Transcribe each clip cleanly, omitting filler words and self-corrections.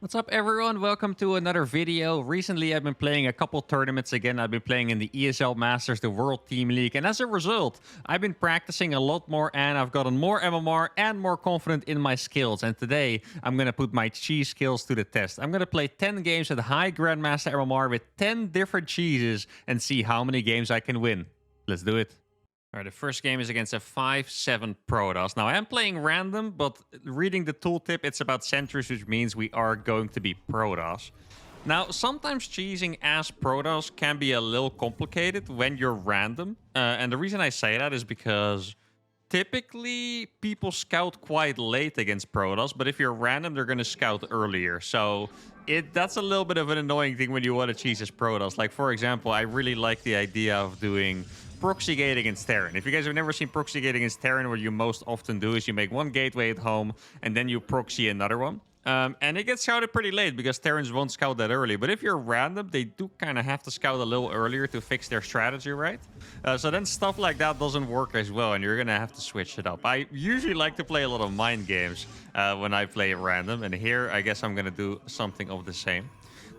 What's up, everyone? Welcome to another video. Recently, I've been playing a couple tournaments again. I've been playing in the ESL Masters, the World Team League, and as a result, I've been practicing a lot more and I've gotten more MMR and more confident in my skills. And today, I'm going to put my cheese skills to the test. I'm going to play 10 games at high Grandmaster MMR with 10 different cheeses and see how many games I can win. Let's do it. All right, the first game is against a 5-7 Protoss. Now, I am playing random, but reading the tooltip, it's about centuries, which means we are going to be Protoss. Now, sometimes cheesing as Protoss can be a little complicated when you're random. And the reason I say that is because typically people scout quite late against Protoss, but if you're random, they're going to scout earlier. So that's a little bit of an annoying thing when you want to cheese as Protoss. Like, for example, I really like the idea of doing proxy gate against Terran. If you guys have never seen proxy gate against Terran, what you most often do is you make one gateway at home and then you proxy another one. And it gets scouted pretty late because Terrans won't scout that early. But if you're random, they do kind of have to scout a little earlier to fix their strategy, right? So then stuff like that doesn't work as well, and you're going to have to switch it up. I usually like to play a lot of mind games when I play random, and here I guess I'm going to do something of the same.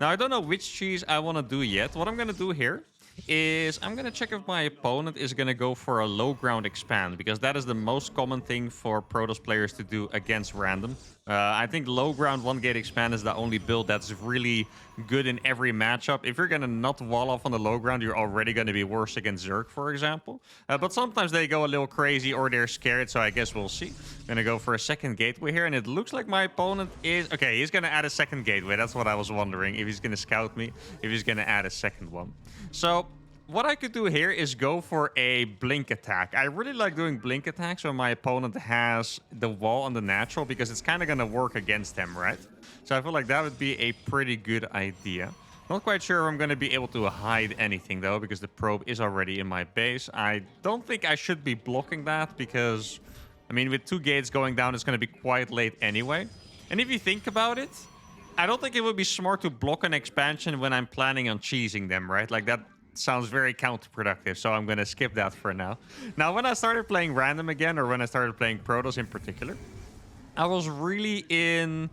Now, I don't know which cheese I want to do yet. What I'm going to do here is I'm going to check if my opponent is going to go for a low ground expand, because that is the most common thing for Protoss players to do against random. I think low ground one gate expand is the only build that's really good in every matchup. If you're going to not wall off on the low ground, you're already going to be worse against Zerg, for example. But sometimes they go a little crazy or they're scared, so I guess we'll see. I'm going to go for a second gateway here, and it looks like my opponent is... Okay, he's going to add a second gateway. That's what I was wondering, if he's going to scout me, if he's going to add a second one. So what I could do here is go for a blink attack. I really like doing blink attacks when my opponent has the wall on the natural, because it's kind of going to work against him, right? So I feel like that would be a pretty good idea. Not quite sure if I'm going to be able to hide anything, though, because the probe is already in my base. I don't think I should be blocking that because, I mean, with 2 gates going down, it's going to be quite late anyway. And if you think about it, I don't think it would be smart to block an expansion when I'm planning on cheesing them, right? Like, that sounds very counterproductive, so I'm going to skip that for now. Now, when I started playing random again, or when I started playing Protoss in particular, I was really in...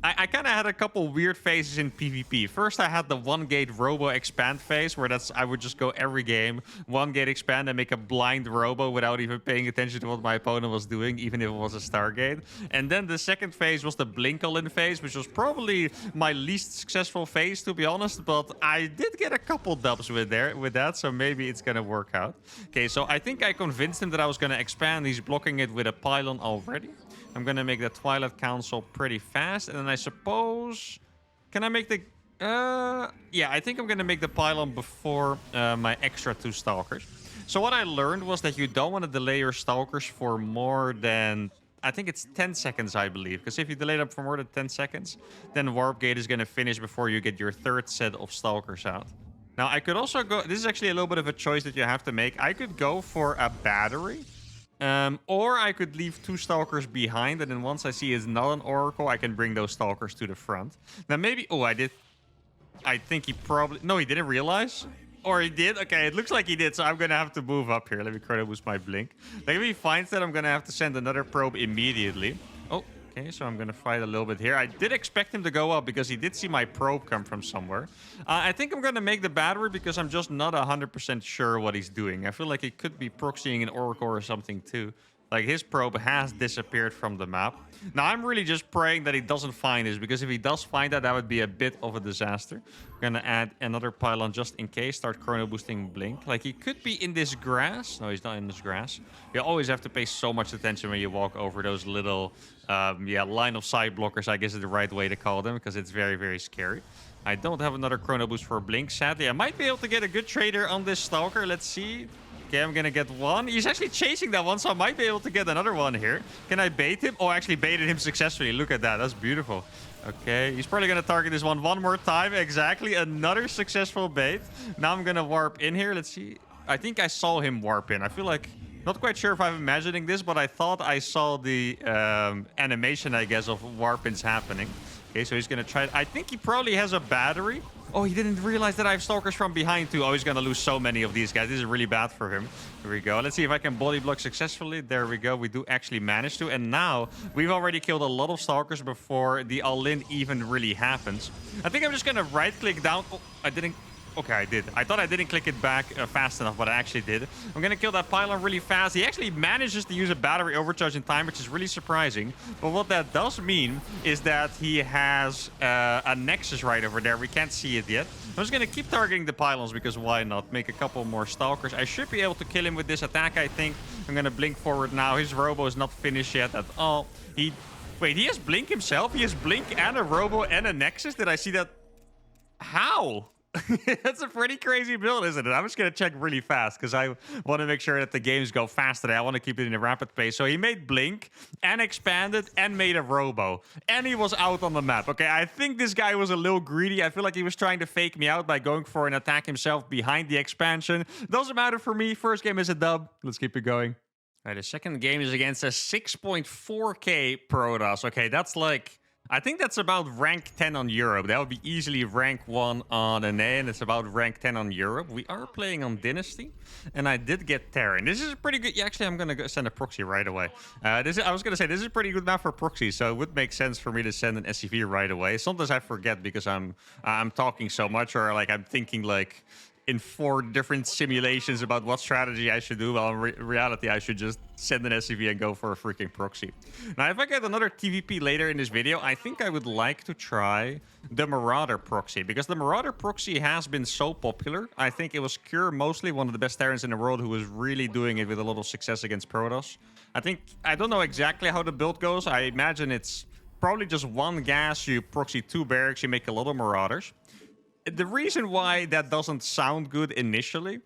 I kind of had a couple weird phases in PvP. First, I had the one gate robo expand phase, where I would just go every game, one gate expand and make a blind robo without even paying attention to what my opponent was doing, even if it was a Stargate. And then the second phase was the blink all-in phase, which was probably my least successful phase, to be honest. But I did get a couple dubs with that, so maybe it's gonna work out. Okay, so I think I convinced him that I was gonna expand. He's blocking it with a pylon already. I'm going to make the Twilight Council pretty fast. And then I suppose... Can I make the... yeah, I think I'm going to make the pylon before my extra 2 Stalkers. So what I learned was that you don't want to delay your Stalkers for more than... I think it's 10 seconds, I believe. Because if you delay them for more than 10 seconds, then Warp Gate is going to finish before you get your 3rd set of Stalkers out. Now, I could also go... This is actually a little bit of a choice that you have to make. I could go for a battery. Or I could leave 2 Stalkers behind, and then once I see it's not an Oracle, I can bring those Stalkers to the front. Now, maybe... Oh, I did... I think he probably... No, he didn't realize. Or he did? Okay, it looks like he did, so I'm going to have to move up here. Let me chrono boost my blink. Like, if he finds that, I'm going to have to send another probe immediately. Oh, okay, so I'm going to fight a little bit here. I did expect him to go up because he did see my probe come from somewhere. I think I'm going to make the battery because I'm just not 100% sure what he's doing. I feel like he could be proxying an Oracle or something too. Like, his probe has disappeared from the map. Now, I'm really just praying that he doesn't find this, because if he does find that, that would be a bit of a disaster. I'm going to add another pylon just in case, start chrono boosting Blink. Like, he could be in this grass. No, he's not in this grass. You always have to pay so much attention when you walk over those little, yeah, line of sight blockers, I guess is the right way to call them, because it's very, very scary. I don't have another chrono boost for Blink, sadly. I might be able to get a good trader on this Stalker. Let's see. Okay, I'm gonna get one. He's actually chasing that one, so I might be able to get another one here. Can I bait him? Oh, I actually baited him successfully. Look at that. That's beautiful. Okay, he's probably gonna target this one more time. Exactly. Another successful bait. Now I'm gonna warp in here. Let's see. I think I saw him warp in. I feel like... Not quite sure if I'm imagining this, but I thought I saw the animation, I guess, of warp-ins happening. Okay, so he's gonna try. I think he probably has a battery. Oh, he didn't realize that I have stalkers from behind too. Oh, he's gonna lose so many of these guys. This is really bad for him. Here we go. Let's see if I can body block successfully. There we go. We do actually manage to. And now we've already killed a lot of stalkers before the all-in even really happens. I think I'm just gonna right-click down. Oh, I didn't. Okay, I did. I thought I didn't click it back fast enough, but I actually did. I'm going to kill that pylon really fast. He actually manages to use a battery overcharge in time, which is really surprising. But what that does mean is that he has a nexus right over there. We can't see it yet. I'm just going to keep targeting the pylons because why not? Make a couple more stalkers. I should be able to kill him with this attack, I think. I'm going to blink forward now. His robo is not finished yet at all. Wait, he has blink himself? He has blink and a robo and a nexus? Did I see that? How? That's a pretty crazy build, isn't it? I'm just going to check really fast because I want to make sure that the games go fast today. I want to keep it in a rapid pace. So he made Blink and expanded and made a Robo. And he was out on the map. Okay, I think this guy was a little greedy. I feel like he was trying to fake me out by going for an attack himself behind the expansion. Doesn't matter for me. First game is a dub. Let's keep it going. All right, the second game is against a 6.4k Protoss. Okay, that's like... I think that's about rank 10 on Europe. That would be easily rank 1 on NA, and it's about rank 10 on Europe. We are playing on Dynasty, and I did get Terran. This is a pretty good... Actually, I'm going to send a proxy right away. I was going to say, this is a pretty good map for proxy, so it would make sense for me to send an SCV right away. Sometimes I forget because I'm talking so much, or like I'm thinking like... in 4 different simulations about what strategy I should do. Well, in reality, I should just send an SCV and go for a freaking proxy. Now, if I get another TVP later in this video, I think I would like to try the Marauder proxy, because the Marauder proxy has been so popular. I think it was Cure mostly, one of the best Terrans in the world, who was really doing it with a lot of success against Protoss. I don't know exactly how the build goes. I imagine it's probably just 1 gas, you proxy 2 barracks, you make a lot of Marauders. The reason why that doesn't sound good initially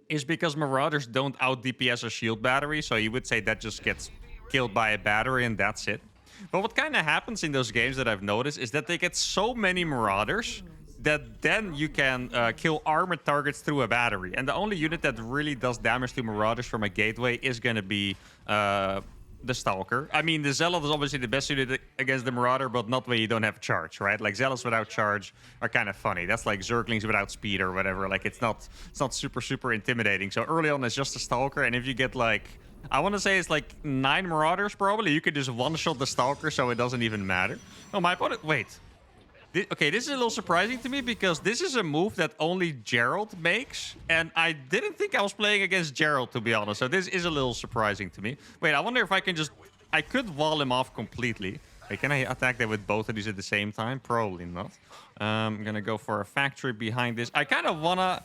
is because Marauders don't out-DPS a shield battery, so you would say that just gets killed by a battery and that's it. But what kind of happens in those games that I've noticed is that they get so many Marauders that then you can kill armored targets through a battery. And the only unit that really does damage to Marauders from a gateway is going to be... the Stalker. I mean, the Zealot is obviously the best unit against the Marauder, but not when you don't have charge, right? Like, Zealots without charge are kind of funny. That's like Zerglings without speed or whatever. Like, it's not super intimidating. So early on, it's just a Stalker, and if you get, like... I want to say it's like 9 Marauders, probably. You could just one-shot the Stalker, so it doesn't even matter. Oh, my opponent... Wait. Okay, this is a little surprising to me because this is a move that only Gerald makes. And I didn't think I was playing against Gerald, to be honest. So this is a little surprising to me. Wait, I wonder if I can just... I could wall him off completely. Wait, can I attack them with both of these at the same time? Probably not. I'm going to go for a factory behind this. I kind of want to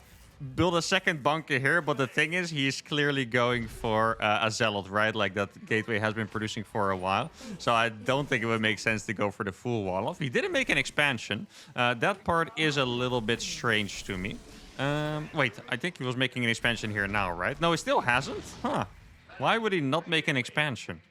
build a second bunker here, but the thing is, he's clearly going for a Zealot, right? Like that gateway has been producing for a while. So I don't think it would make sense to go for the full wall off. He didn't make an expansion. That part is a little bit strange to me. Wait, I think he was making an expansion here now, right? No, he still hasn't? Huh. Why would he not make an expansion?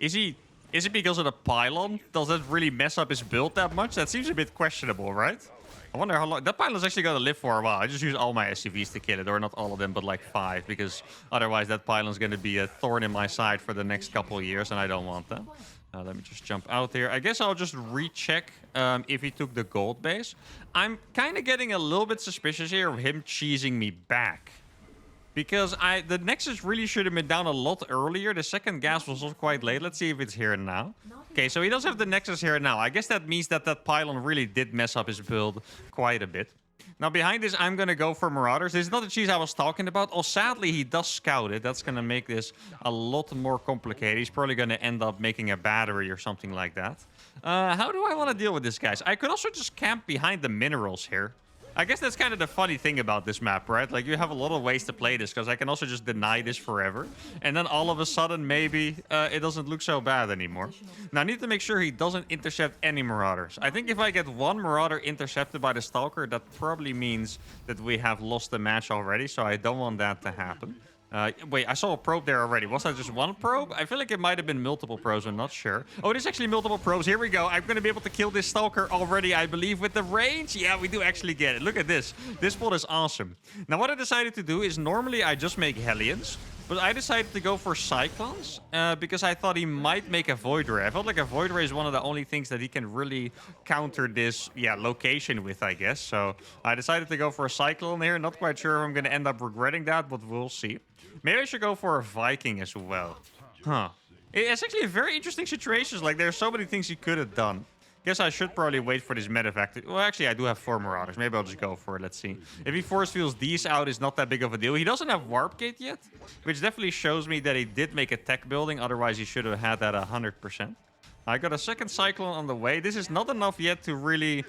Is it because of the pylon? Does that really mess up his build that much? That seems a bit questionable, right? I wonder how long... That pylon's actually going to live for a while. I just use all my SCVs to kill it. Or not all of them, but like 5. Because otherwise that pylon's going to be a thorn in my side for the next couple of years. And I don't want that. Let me just jump out here. I guess I'll just recheck if he took the gold base. I'm kind of getting a little bit suspicious here of him cheesing me back. Because the Nexus really should have been down a lot earlier. The second gas was also quite late. Let's see if it's here now. Okay, so he does have the Nexus here now. I guess that means that that pylon really did mess up his build quite a bit. Now, behind this, I'm going to go for Marauders. This is not the cheese I was talking about. Oh, sadly, he does scout it. That's going to make this a lot more complicated. He's probably going to end up making a battery or something like that. How do I want to deal with this, guys? I could also just camp behind the minerals here. I guess that's kind of the funny thing about this map, right? Like, you have a lot of ways to play this, because I can also just deny this forever. And then all of a sudden, maybe it doesn't look so bad anymore. Now, I need to make sure he doesn't intercept any Marauders. I think if I get 1 Marauder intercepted by the Stalker, that probably means that we have lost the match already, so I don't want that to happen. Wait, I saw a probe there already. Was that just 1 probe? I feel like it might have been multiple probes. I'm not sure. Oh, it is actually multiple probes. Here we go. I'm going to be able to kill this Stalker already, I believe, with the range. Yeah, we do actually get it. Look at this. This spot is awesome. Now, what I decided to do is normally I just make Hellions. But I decided to go for Cyclones because I thought he might make a Void Ray. I felt like a Void Ray is one of the only things that he can really counter this location with, I guess. So I decided to go for a Cyclone here. Not quite sure if I'm going to end up regretting that, but we'll see. Maybe I should go for a Viking as well. Huh. It's actually a very interesting situation. Like, there's so many things he could have done. Guess I should probably wait for this medevac. Well, actually, I do have 4 Marauders. Maybe I'll just go for it. Let's see. If he force fields these out, it's not that big of a deal. He doesn't have Warp Gate yet, which definitely shows me that he did make a tech building. Otherwise, he should have had that 100%. I got a second Cyclone on the way. This is not enough yet to really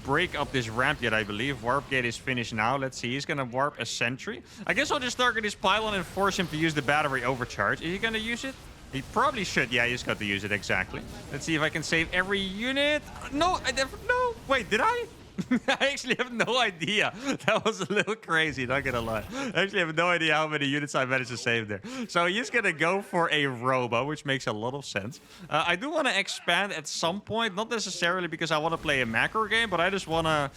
break up this ramp yet, I believe. Warp Gate is finished now. Let's see. He's going to warp a Sentry. I guess I'll just target his pylon and force him to use the battery overcharge. Is he going to use it? He probably should. Yeah, he's got to use it, exactly. Let's see if I can save every unit. No, I never... No. Wait, did I? I actually have no idea. That was a little crazy, not gonna lie. I actually have no idea how many units I managed to save there. So he's gonna go for a Robo, which makes a lot of sense. I do want to expand at some point, not necessarily because I want to play a macro game, but I just want to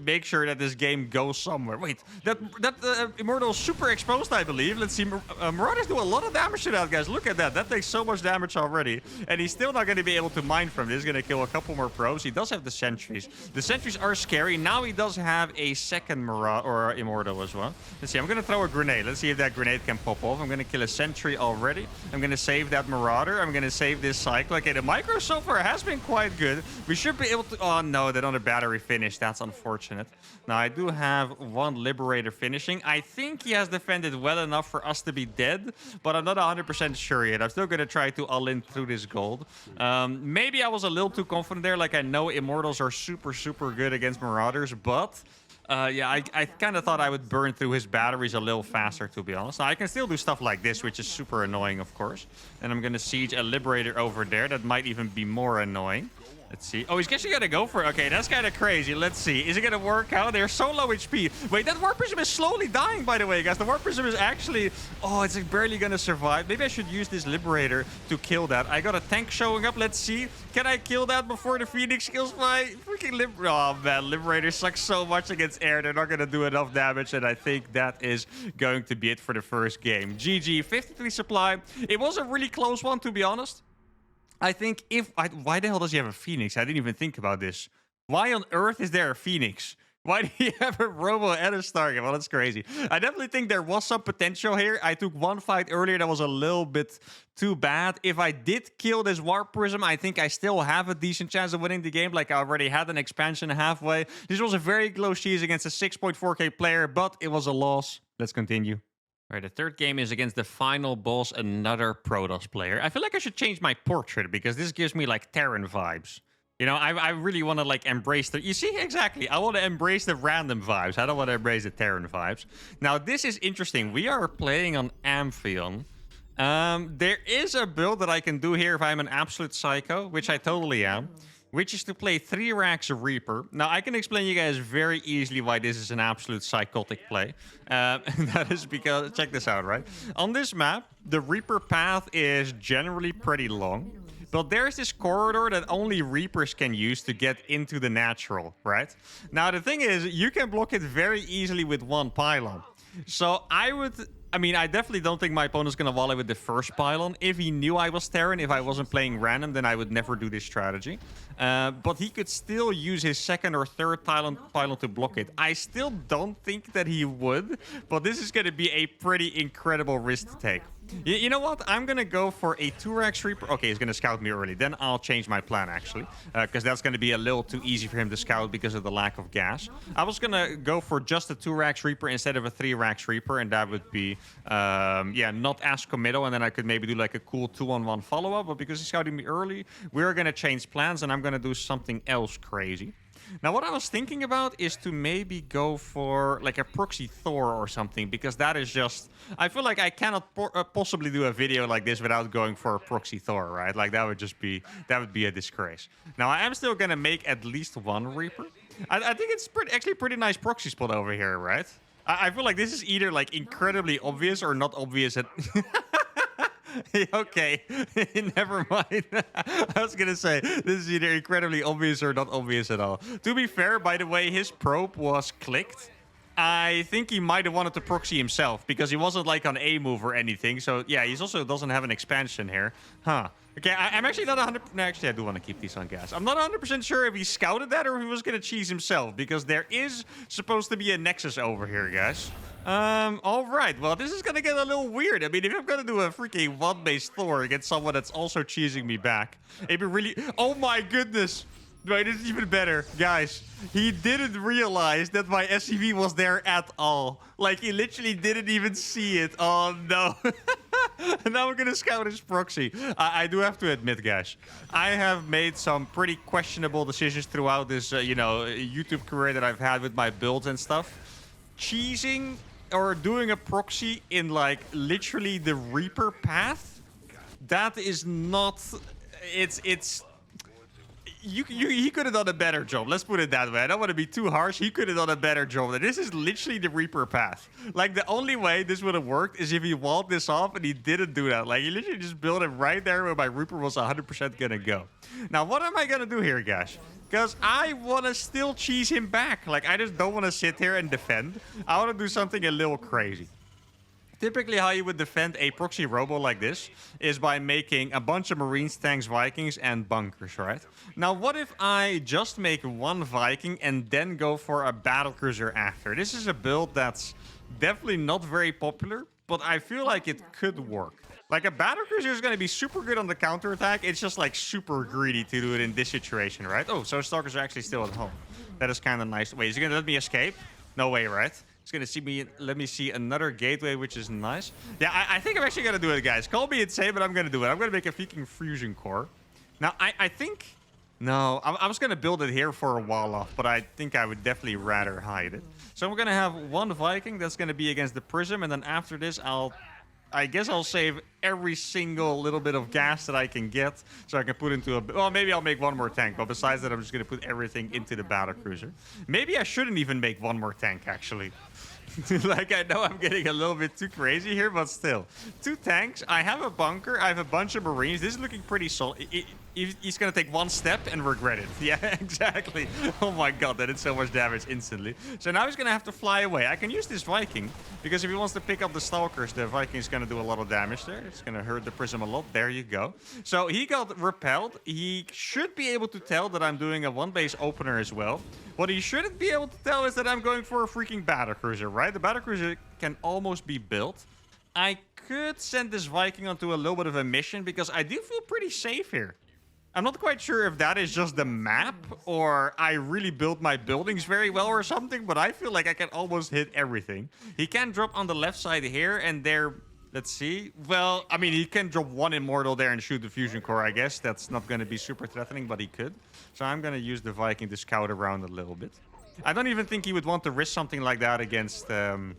make sure that this game goes somewhere. Wait, that Immortal is super exposed, I believe. Let's see. Marauders do a lot of damage to that, guys. Look at that. That takes so much damage already. And he's still not going to be able to mine from this. He's going to kill a couple more probes. He does have the sentries. The sentries are scary. Now he does have a second Marauder or Immortal as well. Let's see. I'm going to throw a grenade. Let's see if that grenade can pop off. I'm going to kill a sentry already. I'm going to save that Marauder. I'm going to save this cycle. Okay, the micro so far has been quite good. We should be able to... Oh, no. That other battery finished. That's unfortunate. Now, I do have one Liberator finishing. I think he has defended well enough for us to be dead, but I'm not 100% sure yet. I'm still going to try to all-in through this gold. Maybe I was a little too confident there. Like, I know Immortals are super, super good against Marauders, but... yeah, I kind of thought I would burn through his batteries a little faster, to be honest. Now, I can still do stuff like this, which is super annoying, of course. And I'm going to siege a Liberator over there. That might even be more annoying. Let's see. Oh, he's actually going to go for it. Okay, that's kind of crazy. Let's see. Is it going to work out? They're so low HP. Wait, that Warp Prism is slowly dying, by the way, guys. The Warp Prism is actually... Oh, it's barely going to survive. Maybe I should use this Liberator to kill that. I got a tank showing up. Let's see. Can I kill that before the Phoenix kills my freaking Liberator? Oh, man. Liberators suck so much against air. They're not going to do enough damage, and I think that is going to be it for the first game. GG. 53 supply. It was a really close one, to be honest. I think why the hell does he have a Phoenix? I didn't even think about this. Why on earth is there a Phoenix? Why do you have a Robo and a Stargate? Well, that's crazy. I definitely think there was some potential here. I took one fight earlier that was a little bit too bad. If I did kill this Warp Prism, I think I still have a decent chance of winning the game. Like, I already had an expansion halfway. This was a very close cheese against a 6.4k player, but it was a loss. Let's continue. All right, the third game is against the final boss, another Protoss player. I feel like I should change my portrait because this gives me like Terran vibes. You know, I really want to like embrace the... You see, exactly. I want to embrace the random vibes. I don't want to embrace the Terran vibes. Now, this is interesting. We are playing on Amphion. There is a build that I can do here if I'm an absolute psycho, which I totally am. Which is to play 3 racks of Reaper. Now, I can explain you guys very easily why this is an absolute psychotic play. And that is because, check this out, right? On this map, the Reaper path is generally pretty long. But there's this corridor that only Reapers can use to get into the natural, right? Now, the thing is, you can block it very easily with one pylon. So I mean, I definitely don't think my opponent's going to volley with the first pylon. If he knew I was Terran, if I wasn't playing random, then I would never do this strategy. But he could still use his second or third pylon to block it. I still don't think that he would, but this is going to be a pretty incredible risk to take. You know what? I'm going to go for a 2-rack Reaper. Okay, he's going to scout me early. Then I'll change my plan, actually. Because that's going to be a little too easy for him to scout because of the lack of gas. I was going to go for just a 2-rack Reaper instead of a 3-rack Reaper. And that would be, yeah, not as committal. And then I could maybe do like a cool 2-on-1 follow-up. But because he's scouting me early, we're going to change plans. And I'm going to do something else crazy. Now, what I was thinking about is to maybe go for like a proxy Thor or something, because that is just... I feel like I cannot possibly do a video like this without going for a proxy Thor, right? Like, that would just be... That would be a disgrace. Now, I am still going to make at least one Reaper. I think it's actually a pretty nice proxy spot over here, right? I feel like this is either like incredibly obvious or not obvious at... Okay, never mind. I was gonna say, this is either incredibly obvious or not obvious at all. To be fair, by the way, his probe was clicked. I think he might have wanted to proxy himself because he wasn't like on A move or anything. So yeah, he also doesn't have an expansion here. Huh. Okay, I'm actually not 100%. No, actually, I do want to keep these on gas. I'm not 100% sure if he scouted that or if he was going to cheese himself because there is supposed to be a Nexus over here, guys. All right. Well, this is going to get a little weird. I mean, if I'm going to do a freaking one-base Thor against someone that's also cheesing me back, it'd be really... Oh, my goodness. Wait, it's even better. Guys, he didn't realize that my SCV was there at all. Like, he literally didn't even see it. Oh, no. Now we're going to scout his proxy. I do have to admit, guys, I have made some pretty questionable decisions throughout this, YouTube career that I've had with my builds and stuff. Cheesing or doing a proxy in, like, literally the Reaper path, that is not... He could have done a better job. Let's put it that way. I don't want to be too harsh. He could have done a better job. This is literally the Reaper path. Like, the only way this would have worked is if he walled this off, and he didn't do that. Like, he literally just built it right there where my Reaper was 100% going to go. Now, what am I going to do here, guys? Because I want to still cheese him back. Like, I just don't want to sit here and defend. I want to do something a little crazy. Typically, how you would defend a proxy robo like this is by making a bunch of Marines, tanks, Vikings, and bunkers, right? Now, what if I just make one Viking and then go for a battlecruiser after? This is a build that's definitely not very popular, but I feel like it could work. Like, a battlecruiser is going to be super good on the counterattack. It's just, like, super greedy to do it in this situation, right? Oh, so Stalkers are actually still at home. That is kind of nice. Wait, is he going to let me escape? No way, right? He's going to see me. Let me see another gateway, which is nice. Yeah, I think I'm actually going to do it, guys. Call me insane, but I'm going to do it. I'm going to make a Viking fusion core. Now, I think... No, I was going to build it here for a wall off, but I think I would definitely rather hide it. So we're going to have one Viking that's going to be against the Prism, and then after this, I guess I'll save every single little bit of gas that I can get so I can put into a... Well, maybe I'll make one more tank, but besides that, I'm just going to put everything into the battlecruiser. Maybe I shouldn't even make one more tank, actually. Like, I know I'm getting a little bit too crazy here, but still. 2 tanks. I have a bunker. I have a bunch of Marines. This is looking pretty solid. He's going to take one step and regret it. Yeah, exactly. Oh my god, that did so much damage instantly. So now he's going to have to fly away. I can use this Viking, because if he wants to pick up the Stalkers, the Viking is going to do a lot of damage there. It's going to hurt the Prism a lot. There you go. So he got repelled. He should be able to tell that I'm doing a one-base opener as well. What he shouldn't be able to tell is that I'm going for a freaking battlecruiser, right? The battlecruiser can almost be built. I could send this Viking onto a little bit of a mission because I do feel pretty safe here. I'm not quite sure if that is just the map or I really built my buildings very well or something, but I feel like I can almost hit everything. He can drop on the left side here and there. Let's see. Well, I mean, he can drop one Immortal there and shoot the Fusion Core, I guess. That's not going to be super threatening, but he could. So I'm going to use the Viking to scout around a little bit. I don't even think he would want to risk something like that against a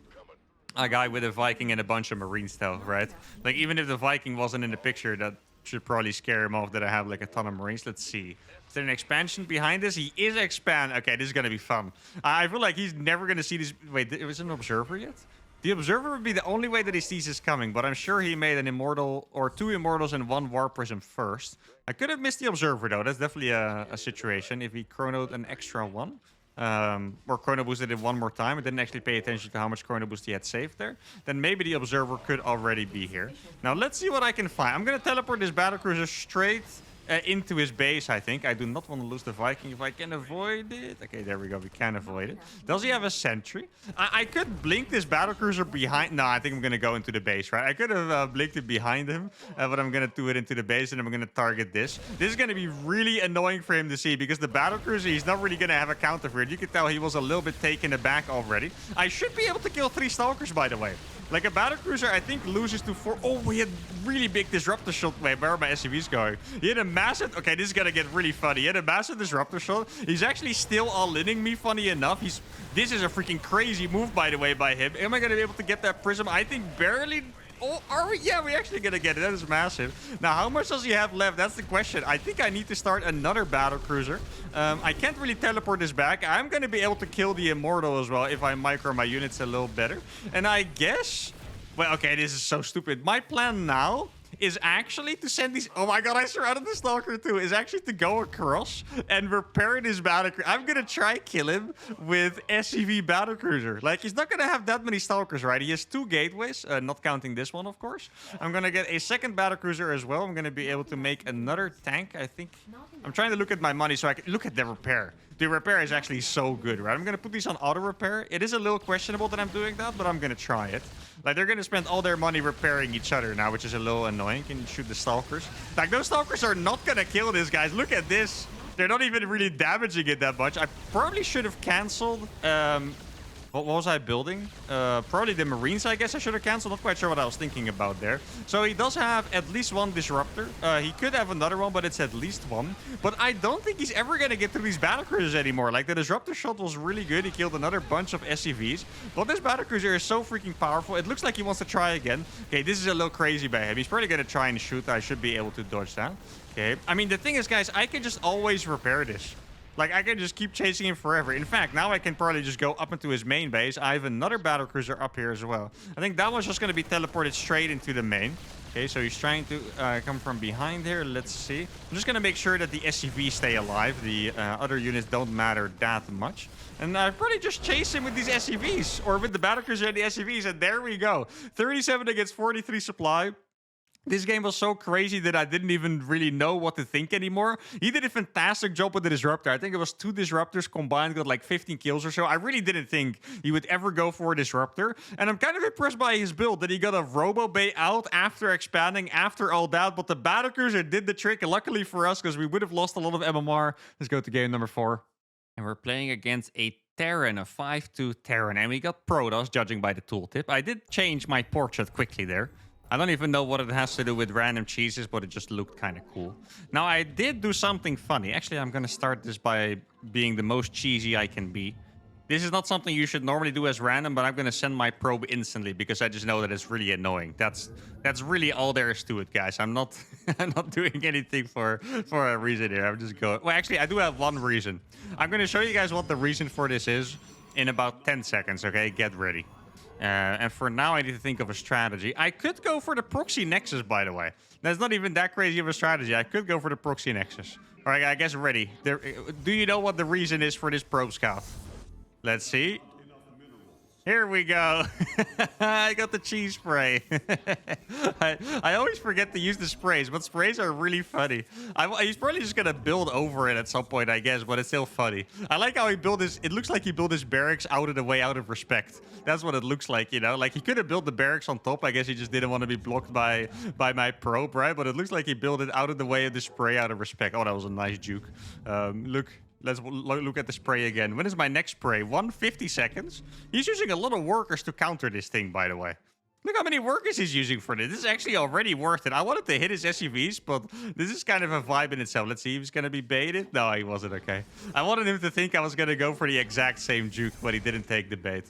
guy with a Viking and a bunch of Marines, though, right? Like, even if the Viking wasn't in the picture, that should probably scare him off that I have, like, a ton of Marines. Let's see. Is there an expansion behind this? He is expand. Okay, this is going to be fun. I feel like he's never going to see this. Wait, is it an Observer yet? The Observer would be the only way that he sees this coming, but I'm sure he made an Immortal or 2 Immortals and 1 War Prism first. I could have missed the Observer, though. That's definitely a situation if he chronoed an extra one. Or chrono boosted it one more time and didn't actually pay attention to how much chrono boost he had saved there, then maybe the Observer could already be here. Now, let's see what I can find. I'm going to teleport this battlecruiser straight into his base, I think. I do not want to lose the Viking if I can avoid it. Okay, there we go. We can avoid it. Does he have a sentry? I could blink this battlecruiser behind... No, I think I'm going to go into the base, right? I could have blinked it behind him, but I'm going to do it into the base, and I'm going to target this. This is going to be really annoying for him to see, because the battlecruiser, he's not really going to have a counter for it. You can tell he was a little bit taken aback already. I should be able to kill 3 Stalkers, by the way. Like, a battlecruiser, I think, loses to 4... Oh, he had really big disruptor shot. Wait, where are my SCVs going? He had a massive... Okay, this is going to get really funny. He had a massive disruptor shot. He's actually still all-inning me, funny enough. This is a freaking crazy move, by the way, by him. Am I going to be able to get that Prism? I think barely... Oh, are we? Yeah, we're actually going to get it. That is massive. Now, how much does he have left? That's the question. I think I need to start another battlecruiser. I can't really teleport this back. I'm going to be able to kill the Immortal as well if I micro my units a little better. And I guess... Well, okay, this is so stupid. My plan now is actually to send these... Oh my god, I surrounded the Stalker too. Is actually to go across and repair this battlecruiser. I'm gonna try kill him with SCV battlecruiser. Like, he's not gonna have that many Stalkers, right? He has 2 gateways, not counting this one, of course. I'm gonna get a second battlecruiser as well. I'm gonna be able to make another tank, I think. I'm trying to look at my money so I can... Look at the repair. The repair is actually so good, right? I'm gonna put these on auto repair. It is a little questionable that I'm doing that, but I'm gonna try it. Like, they're gonna spend all their money repairing each other now, which is a little annoying. Can you shoot the Stalkers? Like, those Stalkers are not gonna kill this, guys. Look at this. They're not even really damaging it that much. I probably should have canceled... What was I building? Probably the Marines, I guess I should have canceled. Not quite sure what I was thinking about there. So he does have at least 1 Disruptor. He could have another one, but it's at least 1. But I don't think he's ever going to get through these battlecruisers anymore. Like, the Disruptor shot was really good. He killed another bunch of SCVs. But this battlecruiser is so freaking powerful. It looks like he wants to try again. Okay, this is a little crazy by him. He's probably going to try and shoot. I should be able to dodge that. Okay. I mean, the thing is, guys, I can just always repair this. Like, I can just keep chasing him forever. In fact, now I can probably just go up into his main base. I have another battlecruiser up here as well. I think that one's just going to be teleported straight into the main. Okay, so he's trying to come from behind here. Let's see. I'm just going to make sure that the SCVs stay alive. The other units don't matter that much. And I probably just chase him with these SCVs. Or with the battlecruiser and the SCVs. And there we go. 37 against 43 supply. This game was so crazy that I didn't even really know what to think anymore. He did a fantastic job with the Disruptor. I think it was 2 Disruptors combined, got like 15 kills or so. I really didn't think he would ever go for a Disruptor. And I'm kind of impressed by his build, that he got a Robo Bay out after expanding, after all that. But the Battlecruiser did the trick, and luckily for us, because we would have lost a lot of MMR. Let's go to game number 4. And we're playing against a Terran, a 5-2 Terran. And we got Protoss, judging by the tooltip. I did change my portrait quickly there. I don't even know what it has to do with random cheeses, but it just looked kind of cool. Now, I did do something funny. Actually, I'm going to start this by being the most cheesy I can be. This is not something you should normally do as random, but I'm going to send my probe instantly because I just know that it's really annoying. That's really all there is to it, guys. I'm not I'm not doing anything for a reason here. I'm just going... Well, actually, I do have one reason. I'm going to show you guys what the reason for this is in about 10 seconds, okay? Get ready. And for now, I need to think of a strategy. I could go for the proxy nexus, by the way. That's not even that crazy of a strategy. I could go for the proxy nexus. All right, I guess ready. Do you know what the reason is for this probe scout? Let's see. Here we go. I got the cheese spray. I always forget to use the sprays, but sprays are really funny. He's probably just going to build over it at some point, I guess, but it's still funny. I like how he built his... It looks like he built his barracks out of the way, out of respect. That's what it looks like, you know? Like, he could have built the barracks on top. I guess he just didn't want to be blocked by my probe, right? But it looks like he built it out of the way of the spray, out of respect. Oh, that was a nice juke. Look... Let's look at the spray again. When is my next spray? 150 seconds? He's using a lot of workers to counter this thing, by the way. Look how many workers he's using for this. This is actually already worth it. I wanted to hit his SUVs, but this is kind of a vibe in itself. Let's see if he's going to be baited. No, he wasn't. Okay. I wanted him to think I was going to go for the exact same juke, but he didn't take the bait.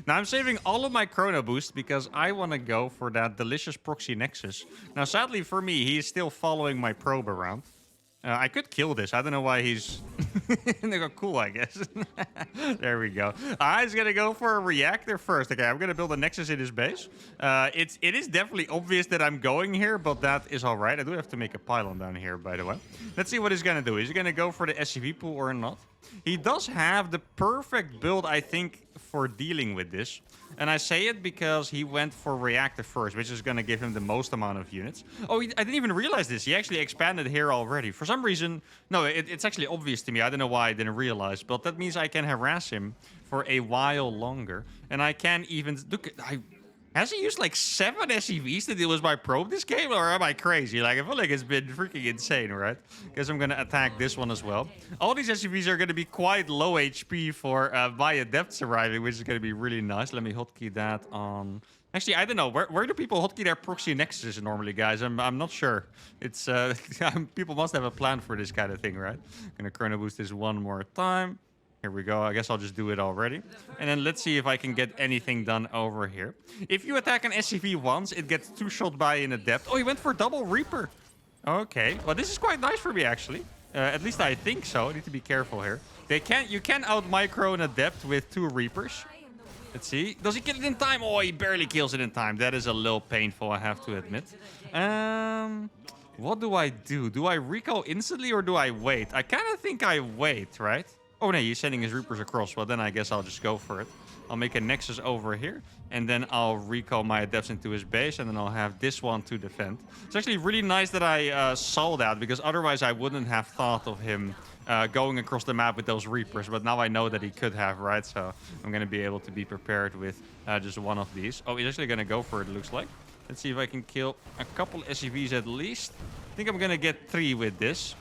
Now, I'm saving all of my chrono boost because I want to go for that delicious proxy nexus. Now, sadly for me, he is still following my probe around. I could kill this. I don't know why he's... They go cool, I guess. There we go. He's going to go for a reactor first. Okay, I'm going to build a nexus in his base. It is definitely obvious that I'm going here, but that is all right. I do have to make a pylon down here, by the way. Let's see what he's going to do. Is he going to go for the SCV pool or not? He does have the perfect build, I think, for dealing with this. And I say it because he went for reactor first, which is going to give him the most amount of units. Oh, I didn't even realize this. He actually expanded here already. For some reason, no, it's actually obvious to me. I don't know why I didn't realize, but that means I can harass him for a while longer. And I can even... Look, has he used like 7 SCVs to deal with my probe this game? Or am I crazy? Like, I feel like it's been freaking insane, right? Guess I'm going to attack this one as well. All these SCVs are going to be quite low HP for my adepts arriving, which is going to be really nice. Let me hotkey that on... Actually, I don't know. Where do people hotkey their proxy nexuses normally, guys? I'm not sure. It's people must have a plan for this kind of thing, right? Going to chrono boost this one more time. Here we go. I guess I'll just do it already. And then let's see if I can get anything done over here. If you attack an SCV once, it gets 2 shot by an adept. Oh, he went for double Reaper. Okay. Well, this is quite nice for me, actually. At least I think so. I need to be careful here. You can out-micro an adept with 2 Reapers. Let's see. Does he kill it in time? Oh, he barely kills it in time. That is a little painful, I have to admit. What do I do? Do I recall instantly or do I wait? I kind of think I wait, right? Oh, no, he's sending his Reapers across. Well, then I guess I'll just go for it. I'll make a Nexus over here, and then I'll recall my Adepts into his base, and then I'll have this one to defend. It's actually really nice that I saw that, because otherwise I wouldn't have thought of him going across the map with those Reapers, but now I know that he could have, right? So I'm going to be able to be prepared with just one of these. Oh, he's actually going to go for it, looks like. Let's see if I can kill a couple SCVs at least. I think I'm going to get 3 with this.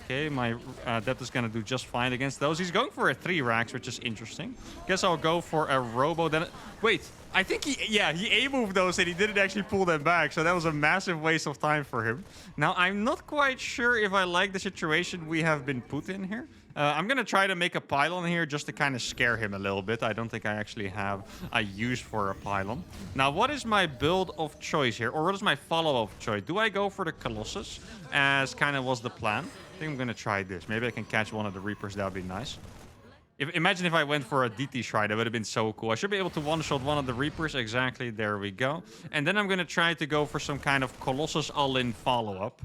Okay, my Adept is going to do just fine against those. He's going for a 3 racks, which is interesting. Guess I'll go for a Robo. Then, wait, I think he A-moved those and he didn't actually pull them back. So that was a massive waste of time for him. Now, I'm not quite sure if I like the situation we have been put in here. I'm going to try to make a pylon here just to kind of scare him a little bit. I don't think I actually have a use for a pylon. Now, what is my build of choice here? Or what is my follow-up choice? Do I go for the Colossus, as kind of was the plan? I think I'm going to try this. Maybe I can catch one of the Reapers. That would be nice. Imagine if I went for a DT Shrine. That would have been so cool. I should be able to one-shot one of the Reapers. Exactly. There we go. And then I'm going to try to go for some kind of Colossus all-in follow-up.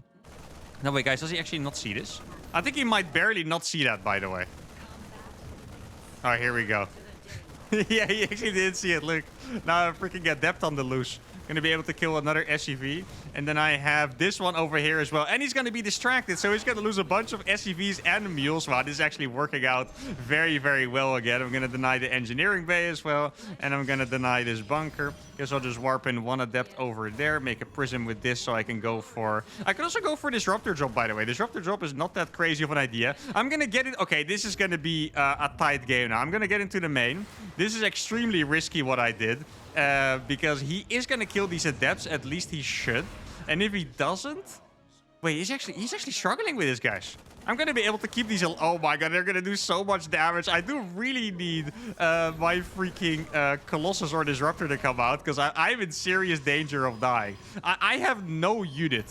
No, wait, guys. Does he actually not see this? I think he might barely not see that, by the way. All right, here we go. Yeah, he actually didn't see it. Look. Now I'm freaking Adept on the loose. Going to be able to kill another SCV. And then I have this one over here as well. And he's going to be distracted. So he's going to lose a bunch of SCVs and mules. Wow, this is actually working out very, very well again. I'm going to deny the engineering bay as well. And I'm going to deny this bunker. Guess I'll just warp in one Adept over there. Make a prism with this so I can go for... I could also go for Disruptor Drop, by the way. Disruptor Drop is not that crazy of an idea. I'm going to get it... Okay, this is going to be a tight game now. I'm going to get into the main. This is extremely risky what I did. Because he is going to kill these Adepts. At least he should. And if he doesn't... Wait, he's actually struggling with this, guys. I'm going to be able to keep these... Oh my god, they're going to do so much damage. I do really need my freaking Colossus or Disruptor to come out. Because I'm in serious danger of dying. I have no unit.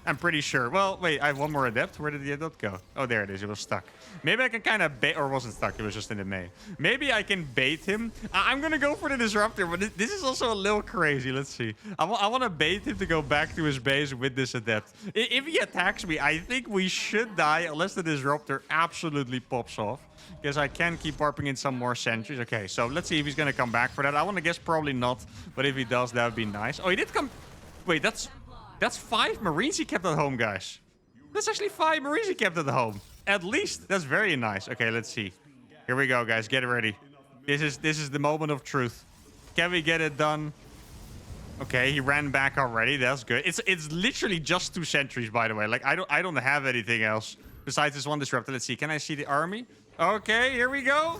I'm pretty sure. Well, wait, I have one more Adept. Where did the Adept go? Oh, there it is. It was stuck. Maybe I can kind of bait... Or wasn't stuck. It was just in the main. Maybe I can bait him. I'm going to go for the Disruptor, but this is also a little crazy. Let's see. I want to bait him to go back to his base with this Adept. If he attacks me, I think we should die unless the Disruptor absolutely pops off. Because I can keep warping in some more sentries. Okay, so let's see if he's going to come back for that. I want to guess probably not. But if he does, that would be nice. Oh, he did come... Wait, that's 5 Marines he kept at home, guys. That's actually 5 Marines he kept at home. At least. That's very nice. Okay, let's see. Here we go, guys. Get ready. This is the moment of truth. Can we get it done? Okay, he ran back already. That's good. It's literally just 2 sentries, by the way. Like, I don't have anything else besides this one Disruptor. Let's see. Can I see the army? Okay, here we go.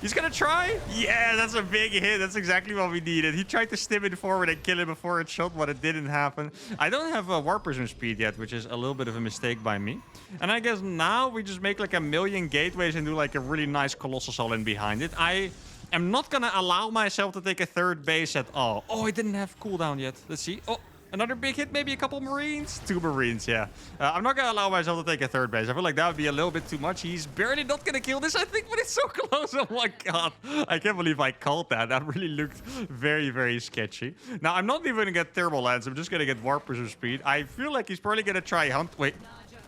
He's gonna try? Yeah, that's a big hit. That's exactly what we needed. He tried to stim it forward and kill it before it shot, but it didn't happen. I don't have a Warp Prism speed yet, which is a little bit of a mistake by me. And I guess now we just make like a million gateways and do like a really nice Colossus all in behind it. I am not gonna allow myself to take a 3rd base at all. Oh, it didn't have cooldown yet. Let's see. Oh. Another big hit, maybe a couple Marines? 2 Marines, yeah. I'm not going to allow myself to take a 3rd base. I feel like that would be a little bit too much. He's barely not going to kill this, I think, but it's so close. Oh my god. I can't believe I called that. That really looked very, very sketchy. Now, I'm not even going to get Thermal Lance. I'm just going to get Warp Prism speed. I feel like he's probably going to try Hunt. Wait,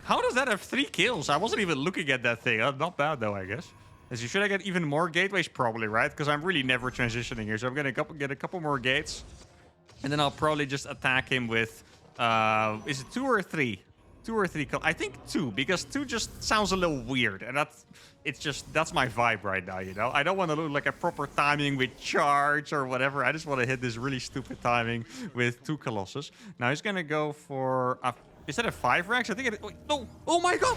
how does that have 3 kills? I wasn't even looking at that thing. Not bad, though, I guess. Should I get even more gateways? Probably, right? Because I'm really never transitioning here. So I'm going to get a couple more gates. And then I'll probably just attack him with, is it 2 or 3? 2 or 3. I think 2, because 2 just sounds a little weird. And that's my vibe right now, you know? I don't want to look like a proper timing with charge or whatever. I just want to hit this really stupid timing with 2 Colossus. Now he's going to go for, is that a 5 racks? I think it, wait, no. Oh my god.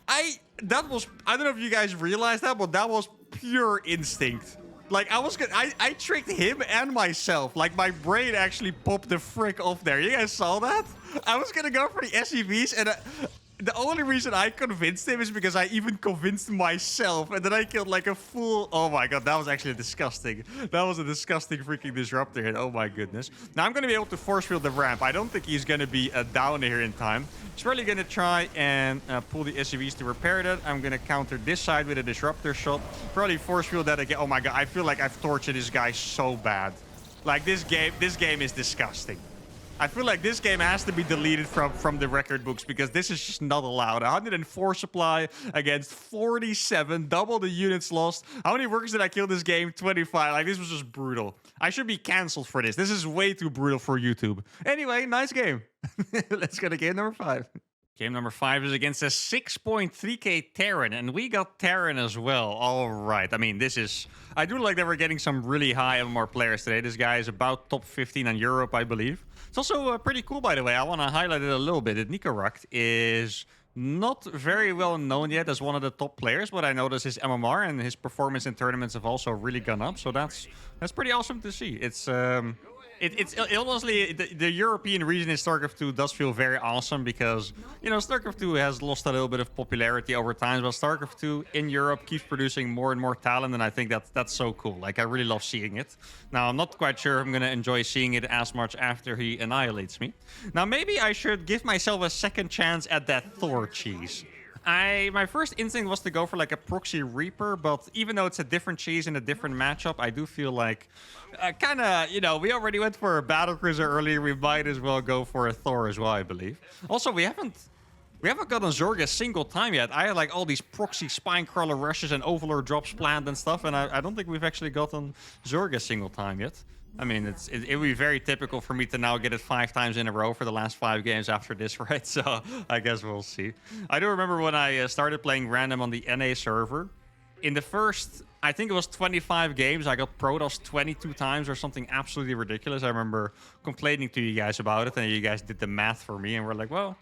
I don't know if you guys realized that, but that was pure instinct. Like, I tricked him and myself. Like, my brain actually popped the frick off there. You guys saw that? I was gonna go for the SCVs, and The only reason I convinced him is because I even convinced myself, and then I killed like a full. Oh my god, that was actually disgusting. That was a disgusting freaking disruptor hit. Oh my goodness. Now I'm gonna be able to force field the ramp. I don't think he's gonna be down here in time. He's probably gonna try and pull the SUVs to repair that. I'm gonna counter this side with a disruptor shot. Probably force field that again. Oh my god, I feel like I've tortured this guy so bad. Like this game is disgusting. I feel like this game has to be deleted from the record books because this is just not allowed. 104 supply against 47, double the units lost. How many workers did I kill this game? 25. Like, this was just brutal. I should be canceled for this. This is way too brutal for YouTube. Anyway, nice game. Let's go to game number 5. Game number 5 is against a 6.3k Terran, and we got Terran as well. All right. I mean, this is... I do like that we're getting some really high MMR players today. This guy is about top 15 on Europe, I believe. It's also pretty cool, by the way. I want to highlight it a little bit. That Nicorakt is not very well known yet as one of the top players, but I noticed his MMR and his performance in tournaments have also really gone up. So that's pretty awesome to see. It's honestly, the European region in StarCraft 2 does feel very awesome because, you know, StarCraft 2 has lost a little bit of popularity over time, but StarCraft 2 in Europe keeps producing more and more talent, and I think that's so cool. Like, I really love seeing it. Now, I'm not quite sure I'm going to enjoy seeing it as much after he annihilates me. Now, maybe I should give myself a second chance at that Thor cheese. My first instinct was to go for like a proxy Reaper, but even though it's a different cheese in a different matchup, I do feel like kind of, you know, we already went for a battlecruiser earlier. We might as well go for a Thor as well, I believe. Also, we haven't gotten Zerg a single time yet. I had like all these proxy Spinecrawler rushes and Overlord drops planned and stuff, and I don't think we've actually gotten Zerg a single time yet. I mean, it would be very typical for me to now get it 5 times in a row for the last 5 games after this, right? So I guess we'll see. I do remember when I started playing random on the NA server. In the first, I think it was 25 games, I got Protoss 22 times or something absolutely ridiculous. I remember complaining to you guys about it, and you guys did the math for me, and we're like, well...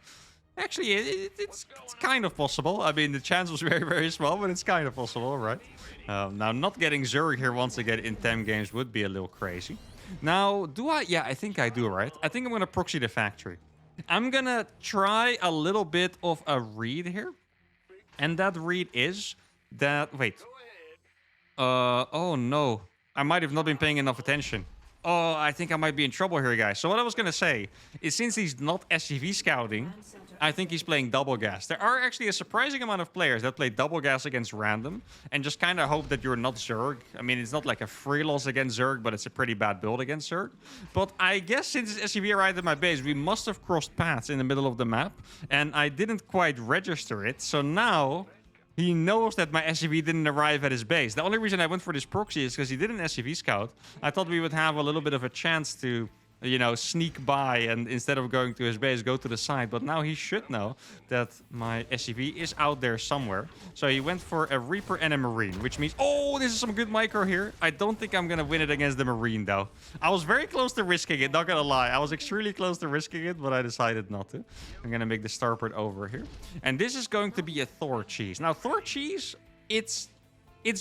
Actually, it's kind of possible. I mean, the chance was very, very small, but it's kind of possible, right? Now, not getting Zerg here once again in 10 games would be a little crazy. Now, do I? Yeah, I think I do, right? I think I'm going to proxy the factory. I'm going to try a little bit of a read here. And that read is that... Wait. Oh, no. I might have not been paying enough attention. Oh, I think I might be in trouble here, guys. So what I was going to say is since he's not SCV scouting, I think he's playing double gas. There are actually a surprising amount of players that play double gas against random and just kind of hope that you're not Zerg. I mean, it's not like a free loss against Zerg, but it's a pretty bad build against Zerg. But I guess since SCV arrived at my base, we must have crossed paths in the middle of the map, and I didn't quite register it. So now... he knows that my SCV didn't arrive at his base. The only reason I went for this proxy is because he did an SCV scout. I thought we would have a little bit of a chance to, you know, sneak by and instead of going to his base, go to the side. But now he should know that my SCV is out there somewhere. So he went for a Reaper and a Marine, which means, oh, this is some good micro here. I don't think I'm going to win it against the Marine, though. I was very close to risking it, not going to lie. I was extremely close to risking it, but I decided not to. I'm going to make the starport over here. And this is going to be a Thor cheese. Now, Thor cheese, it's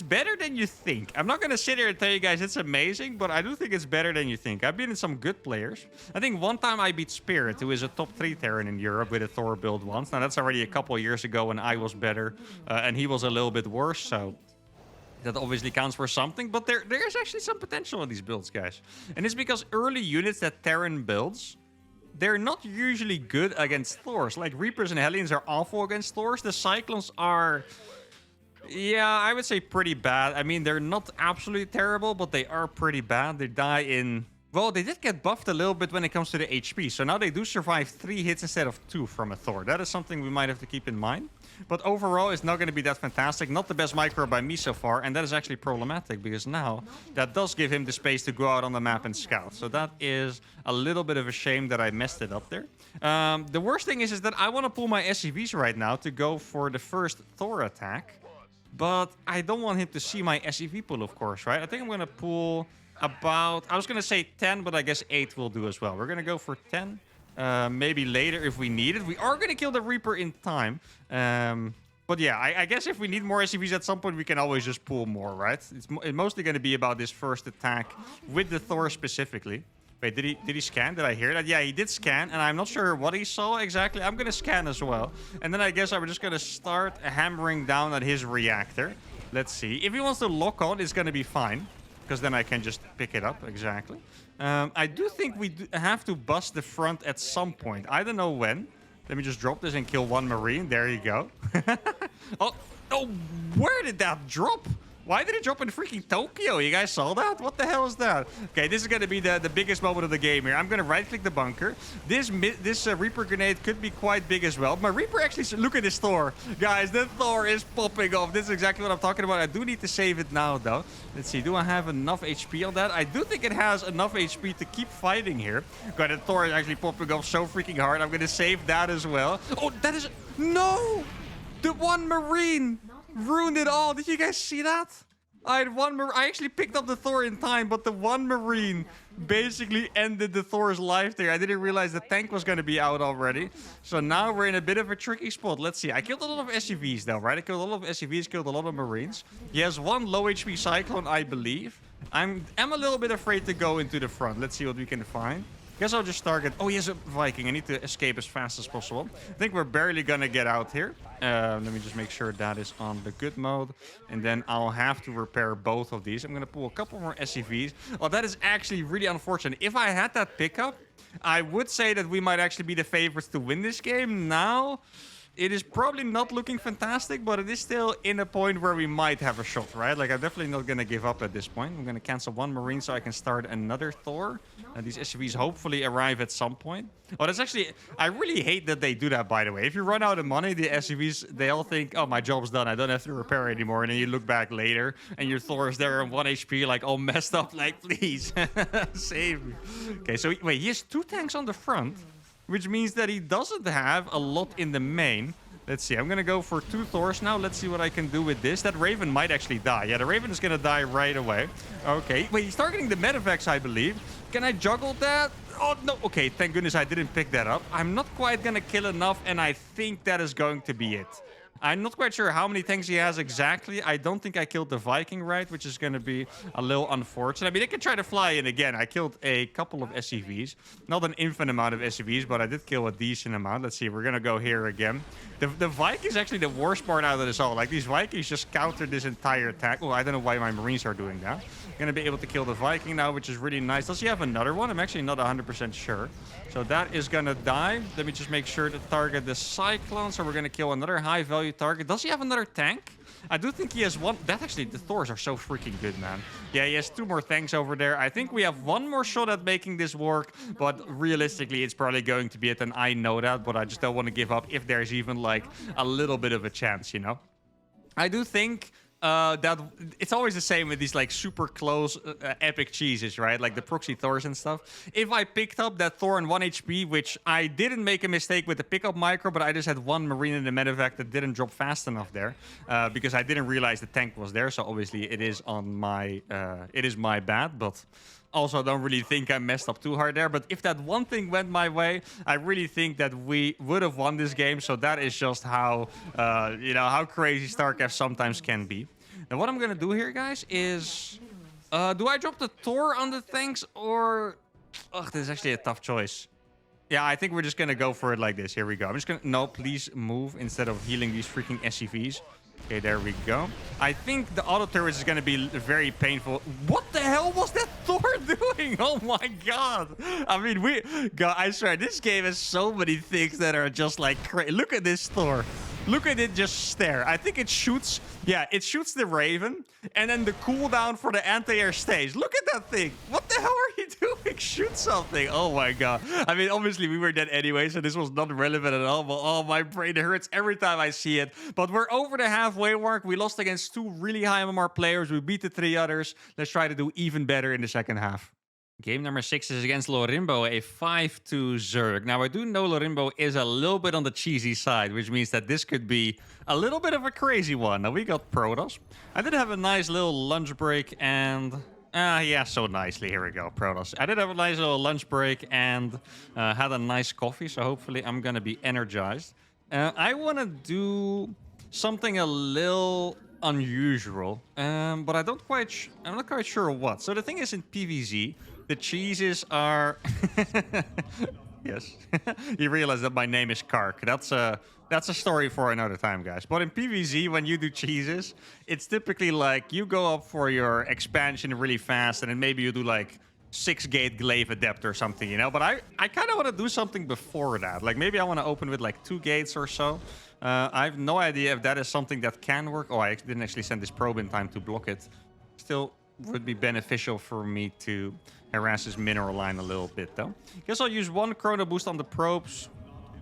better than you think. I'm not going to sit here and tell you guys it's amazing, but I do think it's better than you think. I've been in some good players. I think one time I beat Spirit, who is a top 3 Terran in Europe with a Thor build once. Now, that's already a couple years ago when I was better and he was a little bit worse, so that obviously counts for something. But there's actually some potential in these builds, guys. And it's because early units that Terran builds, they're not usually good against Thors. Like, Reapers and Hellions are awful against Thors. The Cyclones are... yeah, I would say pretty bad. I mean, they're not absolutely terrible, but they are pretty bad. They die in... well, they did get buffed a little bit when it comes to the HP. So now they do survive 3 hits instead of 2 from a Thor. That is something we might have to keep in mind. But overall, it's not going to be that fantastic. Not the best micro by me so far. And that is actually problematic because now that does give him the space to go out on the map and scout. So that is a little bit of a shame that I messed it up there. The worst thing is that I want to pull my SCVs right now to go for the first Thor attack. But I don't want him to see my SCV pull, of course, right? I think I'm going to pull about... I was going to say 10, but I guess 8 will do as well. We're going to go for 10. Maybe later if we need it. We are going to kill the Reaper in time. But yeah, I guess if we need more SCVs at some point, we can always just pull more, right? It's mostly going to be about this first attack with the Thor specifically. Wait, did he scan? Did I hear that? Yeah, he did scan, and I'm not sure what he saw exactly. I'm gonna scan as well. And then I guess I'm just gonna start hammering down at his reactor. Let's see. If he wants to lock on, it's gonna be fine. Because then I can just pick it up, exactly. I do think we have to bust the front at some point. I don't know when. Let me just drop this and kill one Marine. There you go. Oh, where did that drop? Why did it drop in freaking Tokyo? You guys saw that? What the hell is that? Okay, this is going to be the biggest moment of the game here. I'm going to right-click the bunker. This Reaper grenade could be quite big as well. My Reaper actually... Look at this Thor. Guys, the Thor is popping off. This is exactly what I'm talking about. I do need to save it now, though. Let's see. Do I have enough HP on that? I do think it has enough HP to keep fighting here. God, the Thor is actually popping off so freaking hard. I'm going to save that as well. Oh, that is... No! The one Marine ruined it all. Did you guys see that? I had one I actually picked up the Thor in time, but the one Marine basically ended the Thor's life there. I didn't realize the tank was going to be out already. So now we're in a bit of a tricky spot. Let's see. I killed a lot of SUVs though, right? I killed a lot of SUVs, killed a lot of Marines. He has one low HP Cyclone, I believe. I'm a little bit afraid to go into the front. Let's see what we can find. Guess I'll just target... Oh, he has a Viking. I need to escape as fast as possible. I think we're barely going to get out here. Let me just make sure that is on the good mode. And then I'll have to repair both of these. I'm going to pull a couple more SCVs. Oh, that is actually really unfortunate. If I had that pickup, I would say that we might actually be the favorites to win this game. Now... It is probably not looking fantastic, but it is still in a point where we might have a shot, right? Like, I'm definitely not going to give up at this point. I'm going to cancel one Marine so I can start another Thor. These SUVs hopefully arrive at some point. Oh, that's actually... I really hate that they do that, by the way. If you run out of money, the SUVs, they all think, oh, my job's done. I don't have to repair anymore. And then you look back later, and your Thor is there on 1 HP, like, all messed up. Like, please, save me. Okay, so, wait, he has 2 tanks on the front. Which means that he doesn't have a lot in the main. Let's see. I'm going to go for 2 Thors now. Let's see what I can do with this. That Raven might actually die. Yeah, the Raven is going to die right away. Okay. Wait, he's targeting the Medivacs, I believe. Can I juggle that? Oh, no. Okay, thank goodness I didn't pick that up. I'm not quite going to kill enough, and I think that is going to be it. I'm not quite sure how many tanks he has exactly. I don't think I killed the Viking, right? Which is going to be a little unfortunate. I mean, they can try to fly in again. I killed a couple of SCVs. Not an infinite amount of SCVs, but I did kill a decent amount. Let's see. We're going to go here again. The Viking is actually the worst part out of this all. Like, these Vikings just countered this entire attack. Oh, I don't know why my Marines are doing that. Going to be able to kill the Viking now, which is really nice. Does he have another one? I'm actually not 100% sure. So that is going to die. Let me just make sure to target the Cyclone. So we're going to kill another high-value target. Does he have another tank? I do think he has one. That actually, the Thors are so freaking good, man. Yeah, he has 2 more tanks over there. I think we have one more shot at making this work. But realistically, it's probably going to be it. And I know that. But I just don't want to give up if there's even like a little bit of a chance, you know? I do think... that it's always the same with these like super close epic cheeses, right? Like the proxy Thors and stuff. If I picked up that Thor on 1 HP, which I didn't make a mistake with the pickup micro, but I just had one Marine in the medevac that didn't drop fast enough there because I didn't realize the tank was there. So obviously it is on my it is my bad, but also don't really think I messed up too hard there. But if that one thing went my way, I really think that we would have won this game. So that is just how you know, how crazy StarCraft sometimes can be. Now, what I'm going to do here, guys, is... do I drop the Thor on the tanks or... Ugh, this is actually a tough choice. Yeah, I think we're just going to go for it like this. Here we go. I'm just going to... No, please move instead of healing these freaking SCVs. Okay, there we go. I think the auto turret is going to be very painful. What the hell was that Thor doing? Oh my god. I mean, I swear, this game has so many things that are just like crazy. Look at this Thor. Look at it just stare. I think it shoots... Yeah, it shoots the Raven. And then the cooldown for the anti-air stays. Look at that thing. What the hell are you doing? Shoot something. Oh my god. I mean, obviously, we were dead anyway, so this was not relevant at all. But oh, my brain hurts every time I see it. But we're over the halfway mark. We lost against 2 really high MMR players. We beat the 3 others. Let's try to do even better in the second half. Game number 6 is against Lorimbo, a 5-2 Zerg. Now, I do know Lorimbo is a little bit on the cheesy side, which means that this could be a little bit of a crazy one. Now, we got Protoss. I did have a nice little lunch break and... yeah, so nicely. Here we go, Protoss. I did have a nice little lunch break and had a nice coffee, so hopefully I'm going to be energized. I want to do something a little unusual, but I'm not quite sure what. So the thing is, in PvZ... The cheeses are... Yes. You realize that my name is Kark. That's a story for another time, guys. But in PvZ, when you do cheeses, it's typically like you go up for your expansion really fast, and then maybe you do like 6-gate glaive adept or something, you know? But I kind of want to do something before that. Like maybe I want to open with like 2 gates or so. I have no idea if that is something that can work. Oh, I didn't actually send this probe in time to block it. Still would be beneficial for me to harass this mineral line a little bit, though. Guess I'll use 1 chrono boost on the probes.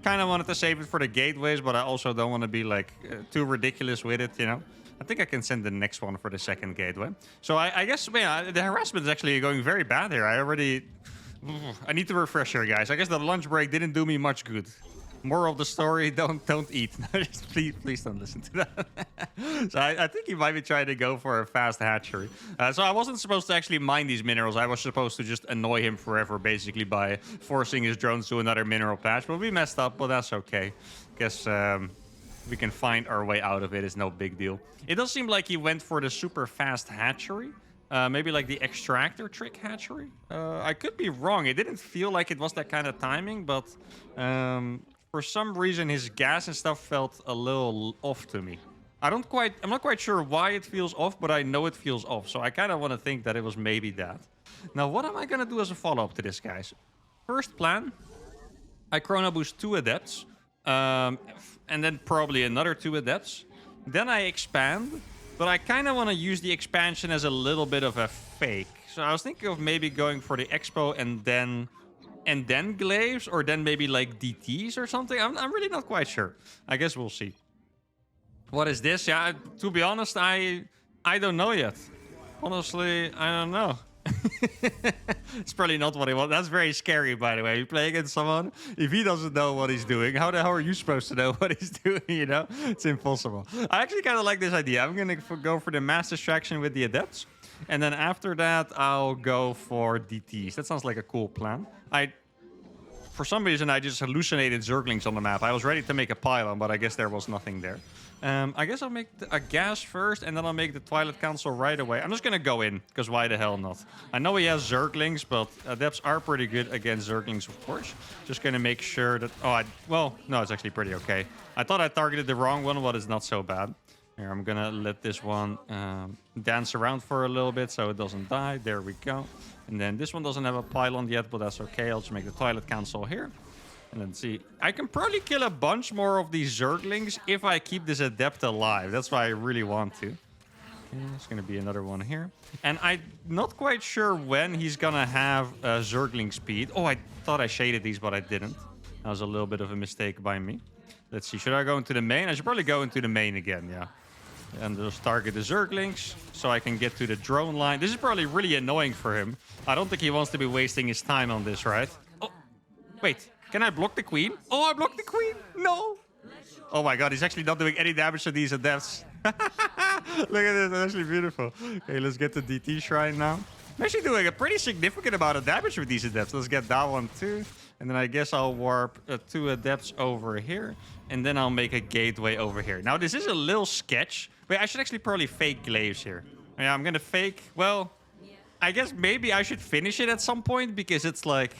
Kind of wanted to save it for the gateways, but I also don't want to be like too ridiculous with it, you know? I think I can send the next one for the 2nd gateway. So I guess, man, the harassment is actually going very bad here. I need to refresh here, guys. I guess the lunch break didn't do me much good. Moral of the story, don't eat. Just please don't listen to that. So I think he might be trying to go for a fast hatchery. So I wasn't supposed to actually mine these minerals. I was supposed to just annoy him forever, basically, by forcing his drones to another mineral patch. But we messed up, but that's okay. Guess we can find our way out of it. It's no big deal. It does seem like he went for the super fast hatchery. Maybe like the extractor trick hatchery. I could be wrong. It didn't feel like it was that kind of timing, but... for some reason, his gas and stuff felt a little off to me. I'm not quite sure why it feels off, but I know it feels off. So I kind of want to think that it was maybe that. Now, what am I going to do as a follow-up to this, guys? First plan, I chrono boost 2 adepts. And then probably another 2 adepts. Then I expand. But I kind of want to use the expansion as a little bit of a fake. So I was thinking of maybe going for the expo and then glaives, or then maybe like DTs or something. I'm really not quite sure. I guess we'll see. What is this? Yeah, to be honest, I don't know yet. Honestly, I don't know. It's probably not what he wants. That's very scary, by the way. You play against someone, if he doesn't know what he's doing, how the hell are you supposed to know what he's doing, you know? It's impossible. I actually kind of like this idea. I'm going to go for the mass distraction with the adepts. And then after that, I'll go for DTs. That sounds like a cool plan. For some reason, I just hallucinated Zerglings on the map. I was ready to make a pylon, but I guess there was nothing there. I guess I'll make a gas first, and then I'll make the Twilight Council right away. I'm just going to go in, because why the hell not? I know he has Zerglings, but adepts are pretty good against Zerglings, of course. Just going to make sure that... well, no, it's actually pretty okay. I thought I targeted the wrong one, but it's not so bad. Here, I'm going to let this one dance around for a little bit so it doesn't die. There we go. And then this one doesn't have a pylon yet, but that's okay. I'll just make the Twilight Council here. And then see. I can probably kill a bunch more of these Zerglings if I keep this Adept alive. That's why I really want to. Okay, there's going to be another one here. And I'm not quite sure when he's going to have Zergling speed. Oh, I thought I shaded these, but I didn't. That was a little bit of a mistake by me. Let's see. Should I go into the main? I should probably go into the main again, yeah. And just target the Zerglings so I can get to the drone line. This is probably really annoying for him. I don't think he wants to be wasting his time on this, right? Oh, wait. Can I block the queen? Oh, I blocked the queen. No. Oh my god, he's actually not doing any damage to these adepts. Look at this. That's actually beautiful. Okay, let's get the DT shrine now. I'm actually doing a pretty significant amount of damage with these adepts. Let's get that one too. And then I guess I'll warp 2 adepts over here. And then I'll make a gateway over here. Now, this is a little sketch. Wait, I should actually probably fake glaives here. Yeah, I'm going to fake... Well, I guess maybe I should finish it at some point. Because it's like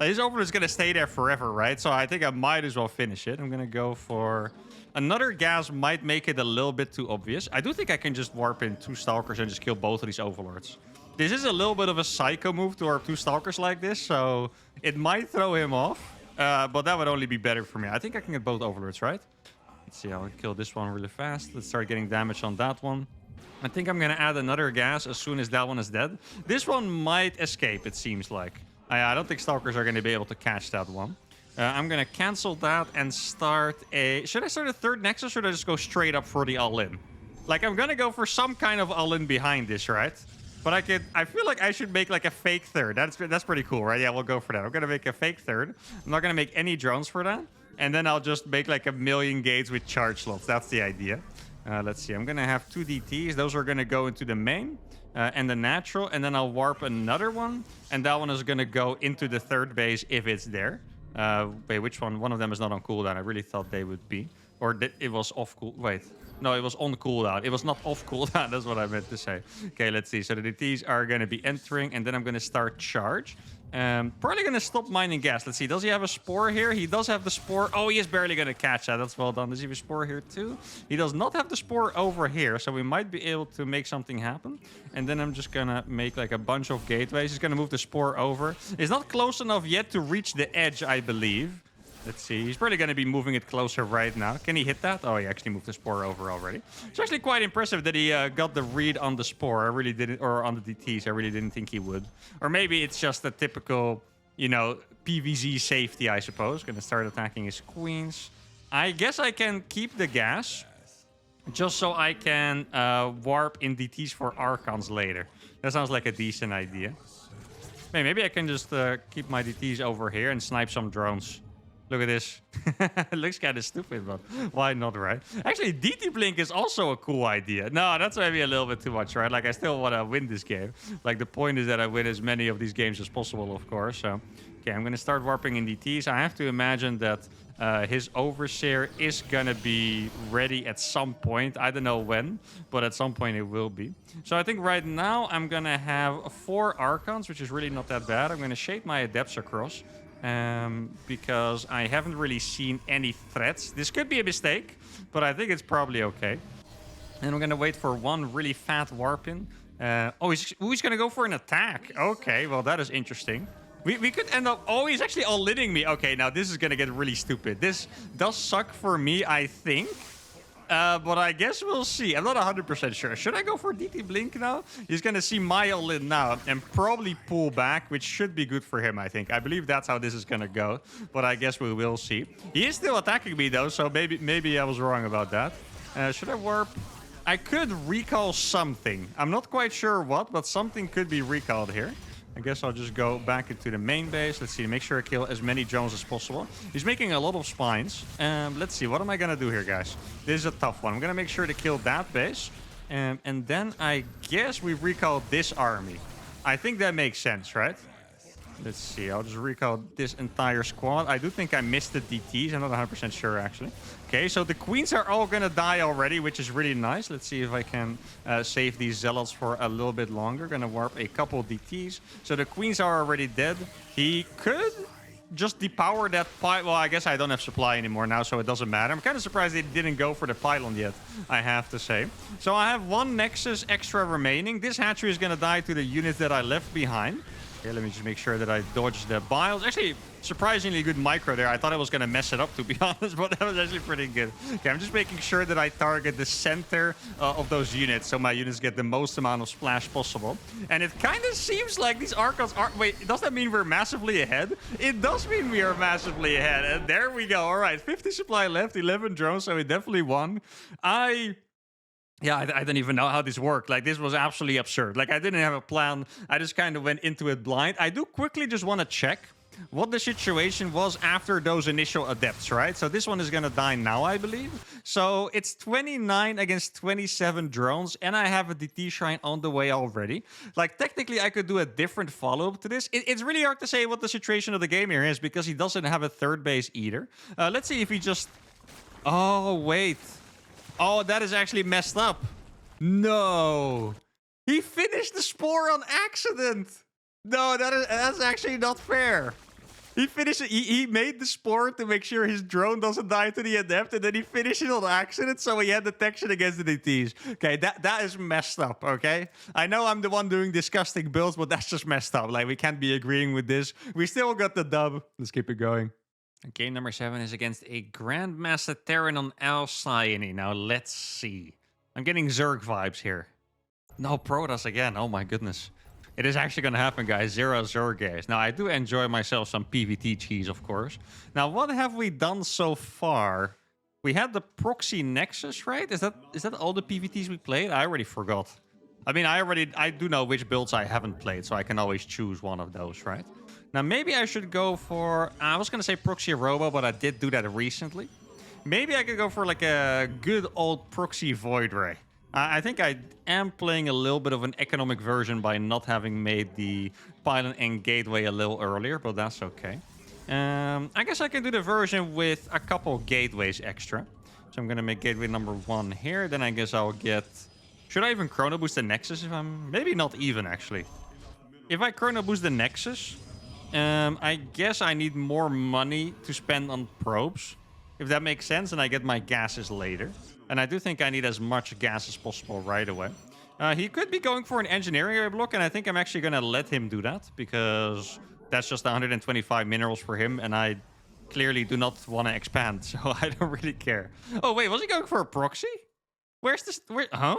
his overlord is going to stay there forever, right? So I think I might as well finish it. I'm going to go for... Another gas might make it a little bit too obvious. I do think I can just warp in 2 Stalkers and just kill both of these overlords. This is a little bit of a psycho move to warp 2 Stalkers like this. So it might throw him off. But that would only be better for me. I think I can get both overlords, right? Let's see. I'll kill this one really fast. Let's start getting damage on that one. I think I'm going to add another gas as soon as that one is dead. This one might escape, it seems like. I don't think Stalkers are going to be able to catch that one. I'm going to cancel that and start a... Should I start a 3rd Nexus, or should I just go straight up for the all-in? Like, I'm going to go for some kind of all-in behind this, right? But I feel like I should make like a fake 3rd. That's pretty cool, right? Yeah, we'll go for that. I'm going to make a fake 3rd. I'm not going to make any drones for that. And then I'll just make like 1,000,000 gates with charge slots. That's the idea. Let's see. I'm going to have 2 DTs. Those are going to go into the main and the natural. And then I'll warp another one. And that one is going to go into the 3rd base if it's there. Wait, which one? One of them is not on cooldown. I really thought they would be. Or it was off cool. Wait. No, it was on cooldown. It was not off cooldown. That's what I meant to say. Okay, let's see. So the DTs are going to be entering, and then I'm going to start charge. Probably going to stop mining gas. Let's see. Does he have a spore here? He does have the spore. Oh, he is barely going to catch that. That's well done. Does he have a spore here too? He does not have the spore over here, so we might be able to make something happen. And then I'm just going to make like a bunch of gateways. He's going to move the spore over. It's not close enough yet to reach the edge, I believe. Let's see. He's probably going to be moving it closer right now. Can he hit that? Oh, he actually moved the spore over already. It's actually quite impressive that he got the read on the spore. I really didn't, or on the DTs. I really didn't think he would. Or maybe it's just a typical, you know, PVZ safety, I suppose. Going to start attacking his queens. I guess I can keep the gas just so I can warp in DTs for Archons later. That sounds like a decent idea. Hey, maybe I can just keep my DTs over here and snipe some drones. Look at this. It looks kind of stupid, but why not, right? Actually, DT Blink is also a cool idea. No, that's maybe a little bit too much, right? Like, I still want to win this game. Like, the point is that I win as many of these games as possible, of course. So, okay, I'm going to start warping in DTs. I have to imagine that his Overseer is going to be ready at some point. I don't know when, but at some point it will be. So I think right now I'm going to have 4 Archons, which is really not that bad. I'm going to shade my Adepts across. Because I haven't really seen any threats. This could be a mistake, but I think it's probably okay. And we're going to wait for one really fat warp in. Oh, he's going to go for an attack. Okay, well, that is interesting. We could end up... Oh, he's actually all-litting me. Okay, now this is going to get really stupid. This does suck for me, I think. But I guess we'll see. I'm not 100% sure. Should I go for DT Blink now? He's going to see my all-in now and probably pull back, which should be good for him, I think. I believe that's how this is going to go, but I guess we will see. He is still attacking me, though, so maybe I was wrong about that. Should I warp? I could recall something. I'm not quite sure what, but something could be recalled here. I guess I'll just go back into the main base. Let's see, make sure I kill as many drones as possible. He's making a lot of spines. Let's see, what am I going to do here, guys? This is a tough one. I'm going to make sure to kill that base. And then I guess we recall this army. I think that makes sense, right? Let's see, I'll just recall this entire squad. I do think I missed the DTs. I'm not 100% sure, actually. Okay, so the queens are all going to die already, which is really nice. Let's see if I can save these zealots for a little bit longer. Going to warp a couple DTs. So the queens are already dead. He could just depower that pylon. Well, I guess I don't have supply anymore now, so it doesn't matter. I'm kind of surprised they didn't go for the pylon yet, I have to say. So I have 1 Nexus extra remaining. This hatchery is going to die to the units that I left behind. Okay, let me just make sure that I dodge the biles. Actually, surprisingly good micro there. I thought I was going to mess it up, to be honest, but that was actually pretty good. Okay, I'm just making sure that I target the center of those units, so my units get the most amount of splash possible. And it kind of seems like these Archons are... Wait, does that mean we're massively ahead? It does mean we are massively ahead. And there we go. All right, 50 supply left, 11 drones, so we definitely won. Yeah, I don't even know how this worked. Like, this was absolutely absurd. Like, I didn't have a plan. I just kind of went into it blind. I do quickly just want to check what the situation was after those initial adepts, right? So this one is going to die now, I believe. So it's 29 against 27 drones, and I have a DT shrine on the way already. Like, technically, I could do a different follow-up to this. It's really hard to say what the situation of the game here is because he doesn't have a third base either. Let's see if he just... Oh, wait. Oh, that is actually messed up. No. He finished the spore on accident. No, that's actually not fair. He finished it. He made the spore to make sure his drone doesn't die to the adept, and then he finished it on accident, so he had detection against the DTs. Okay, that is messed up, okay? I know I'm the one doing disgusting builds, but that's just messed up. Like, we can't be agreeing with this. We still got the dub. Let's keep it going. Game number 7 is against a Grandmaster Terran on Alcyone. Now, let's see. I'm getting Zerg vibes here. No Protoss again. Oh, my goodness. It is actually going to happen, guys. 0 Zerg guys. Now, I do enjoy myself some PvT cheese, of course. Now, what have we done so far? We had the Proxy Nexus, right? Is that all the PvTs we played? I already forgot. I mean, I do know which builds I haven't played, so I can always choose one of those, right? Now, maybe I should go for... I was going to say Proxy Robo, but I did do that recently. Maybe I could go for like a good old Proxy Void Ray. I think I am playing a little bit of an economic version by not having made the pylon and gateway a little earlier, but that's okay. I guess I can do the version with a couple gateways extra. So I'm going to make gateway number 1 here. Then I guess I'll get... Should I even chrono boost the Nexus if I'm... Maybe not even, actually. If I chrono boost the Nexus, I guess I need more money to spend on probes. If that makes sense, and I get my gases later. And I do think I need as much gas as possible right away. He could be going for an engineering block, and I think I'm actually going to let him do that. Because that's just 125 minerals for him, and I clearly do not want to expand. So I don't really care. Oh, wait, was he going for a proxy? Where's this? Huh?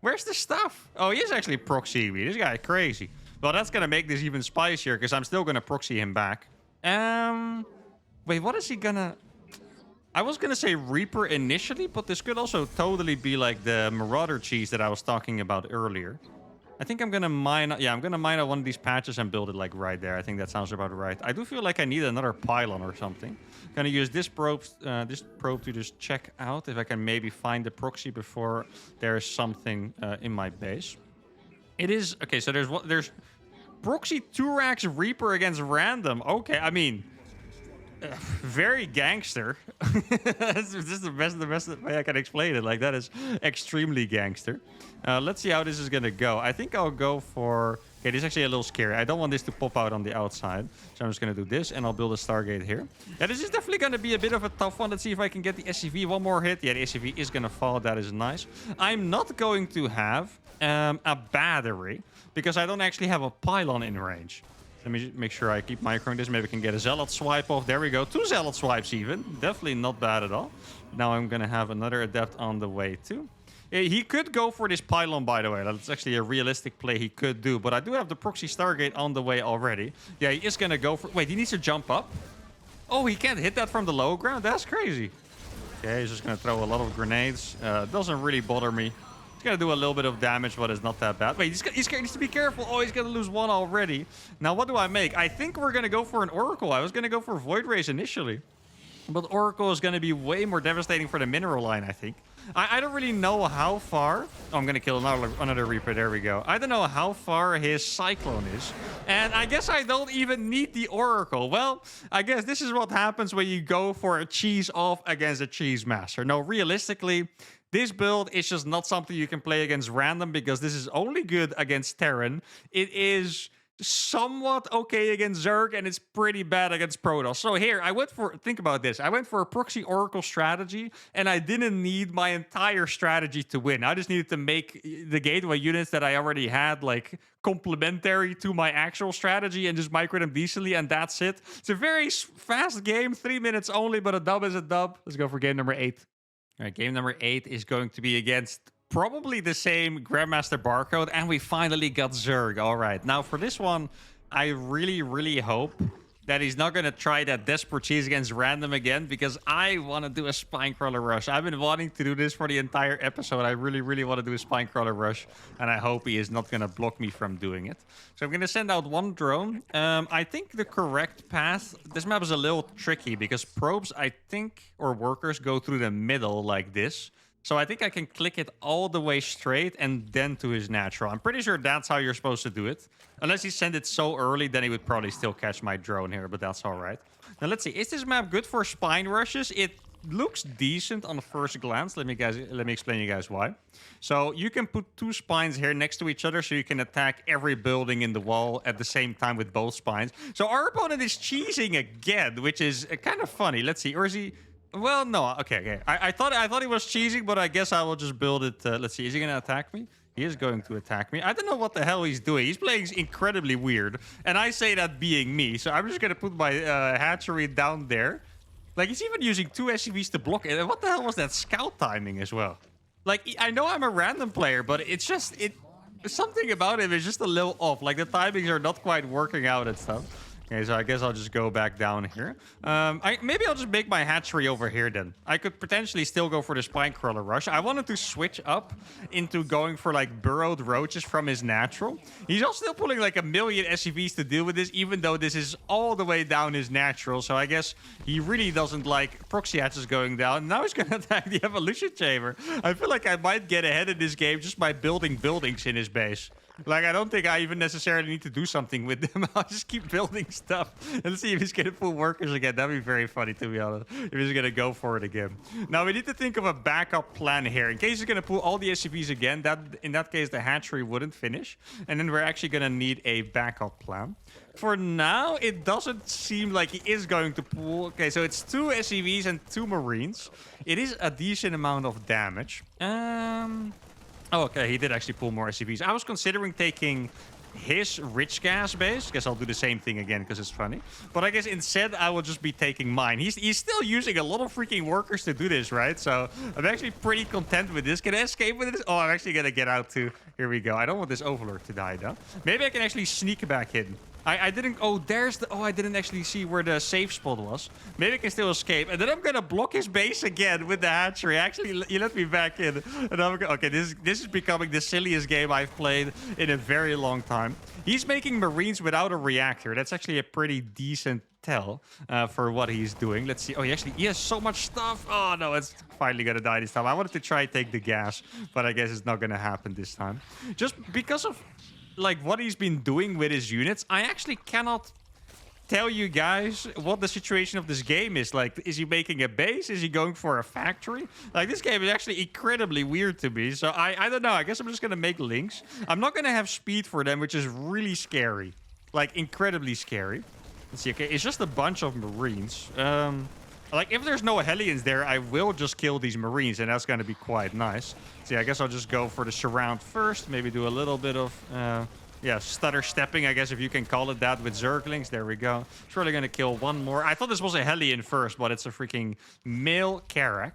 Where's the stuff? Oh, he is actually proxying me. This guy is crazy. Well, that's going to make this even spicier, because I'm still going to proxy him back. Wait, what is he going to... I was going to say Reaper initially, but this could also totally be like the Marauder cheese that I was talking about earlier. I think I'm going to mine... Yeah, I'm going to mine out one of these patches and build it like right there. I think that sounds about right. I do feel like I need another pylon or something. I'm going to use this probe to just check out if I can maybe find the proxy before there's something in my base. It is... Okay, so there's proxy 2-racks Reaper against random. Okay, I mean... very gangster. This is the best way I can explain it. Like, that is extremely gangster. Let's see how this is gonna go. I think I'll go for... Okay, this is actually a little scary. I don't want this to pop out on the outside. So I'm just gonna do this, and I'll build a Stargate here. Yeah, this is definitely gonna be a bit of a tough one. Let's see if I can get the SCV. One more hit. Yeah, the SCV is gonna fall. That is nice. I'm not going to have a battery, because I don't actually have a pylon in range. Let me make sure I keep microing this. Maybe I can get a Zealot swipe off. There we go. 2 Zealot swipes even. Definitely not bad at all. Now I'm going to have another Adept on the way too. He could go for this pylon, by the way. That's actually a realistic play he could do. But I do have the Proxy Stargate on the way already. Yeah, he is going to go for... Wait, he needs to jump up? Oh, he can't hit that from the low ground? That's crazy. Okay, he's just going to throw a lot of grenades. Doesn't really bother me. He's going to do a little bit of damage, but it's not that bad. Wait, he needs to be careful. Oh, he's going to lose 1 already. Now, what do I make? I think we're going to go for an Oracle. I was going to go for Void Rays initially. But Oracle is going to be way more devastating for the mineral line, I think. I don't really know how far... Oh, I'm going to kill another Reaper. There we go. I don't know how far his Cyclone is. And I guess I don't even need the Oracle. Well, I guess this is what happens when you go for a cheese off against a cheese master. No, realistically... This build is just not something you can play against random, because this is only good against Terran. It is somewhat okay against Zerg, and it's pretty bad against Protoss. So here, I went for... Think about this. I went for a Proxy Oracle strategy, and I didn't need my entire strategy to win. I just needed to make the gateway units that I already had, like, complementary to my actual strategy and just micro them decently, and that's it. It's a very fast game, 3 minutes only, but a dub is a dub. Let's go for game number 8. All right, game number 8 is going to be against probably the same Grandmaster barcode, and we finally got Zerg. All right, now for this one, I really, really hope that he's not going to try that Desperate Cheese against random again, because I want to do a Spinecrawler Rush. I've been wanting to do this for the entire episode. I really, really want to do a Spinecrawler Rush, and I hope he is not going to block me from doing it. So I'm going to send out 1 drone. I think the correct path... This map is a little tricky, because probes, I think, or workers go through the middle like this. So I think I can click it all the way straight and then to his natural. I'm pretty sure that's how you're supposed to do it. Unless he sent it so early, then he would probably still catch my drone here, but that's all right. Now let's see. Is this map good for spine rushes? It looks decent on the first glance. Let me explain you guys why. So you can put 2 spines here next to each other, so you can attack every building in the wall at the same time with both spines. So our opponent is cheesing again, which is kind of funny. Let's see. Or is he... Well, no. Okay. I thought he was cheesing, but I guess I will just build it. Let's see. Is he going to attack me? He is going to attack me. I don't know what the hell he's doing. He's playing incredibly weird. And I say that being me. So I'm just going to put my hatchery down there. Like, he's even using 2 SCVs to block it. And what the hell was that scout timing as well? Like, I know I'm a random player, but it's just... Something about him is just a little off. Like, the timings are not quite working out and stuff. Okay, so I guess I'll just go back down here. Maybe I'll just make my hatchery over here then. I could potentially still go for the Spinecrawler Rush. I wanted to switch up into going for like burrowed roaches from his natural. He's also still pulling like 1 million SCVs to deal with this, even though this is all the way down his natural. So I guess he really doesn't like proxy hatches going down. Now he's going to attack the Evolution Chamber. I feel like I might get ahead in this game just by building buildings in his base. Like, I don't think I even necessarily need to do something with them. I'll just keep building stuff and see if he's going to pull workers again. That'd be very funny, to be honest, if he's going to go for it again. Now, we need to think of a backup plan here. In case he's going to pull all the SCVs again, in that case, the hatchery wouldn't finish. And then we're actually going to need a backup plan. For now, it doesn't seem like he is going to pull. Okay, so it's 2 SCVs and 2 Marines. It is a decent amount of damage. Oh, okay, he did actually pull more SCVs. I was considering taking his rich gas base. Guess I'll do the same thing again because it's funny. But I guess instead I will just be taking mine. He's still using a lot of freaking workers to do this, right? So I'm actually pretty content with this. Can I escape with this? Oh, I'm actually going to get out too. Here we go. I don't want this Overlord to die, though. Maybe I can actually sneak back in. I didn't... Oh, there's the... Oh, I didn't actually see where the safe spot was. Maybe I can still escape. And then I'm going to block his base again with the hatchery. Actually, you let me back in. And I'm going... Okay, this is becoming the silliest game I've played in a very long time. He's making Marines without a reactor. That's actually a pretty decent tell for what he's doing. Let's see. Oh, he has so much stuff. Oh, no, it's finally going to die this time. I wanted to try and take the gas, but I guess it's not going to happen this time. Just because of... like what he's been doing with his units, I actually cannot tell you guys what the situation of this game is. Like, is he making a base? Is he going for a factory? Like, this game is actually incredibly weird to me. So I don't know. I guess I'm just going to make links. I'm not going to have speed for them, which is really scary. Like, incredibly scary. Let's see. Okay, it's just a bunch of Marines. Like, if there's no Hellions there, I will just kill these Marines, and that's going to be quite nice. So, yeah, I guess I'll just go for the surround first. Maybe do a little bit of, stutter stepping, I guess, if you can call it that, with Zerglings. There we go. Surely going to kill one more. I thought this was a Hellion first, but it's a freaking male Karak.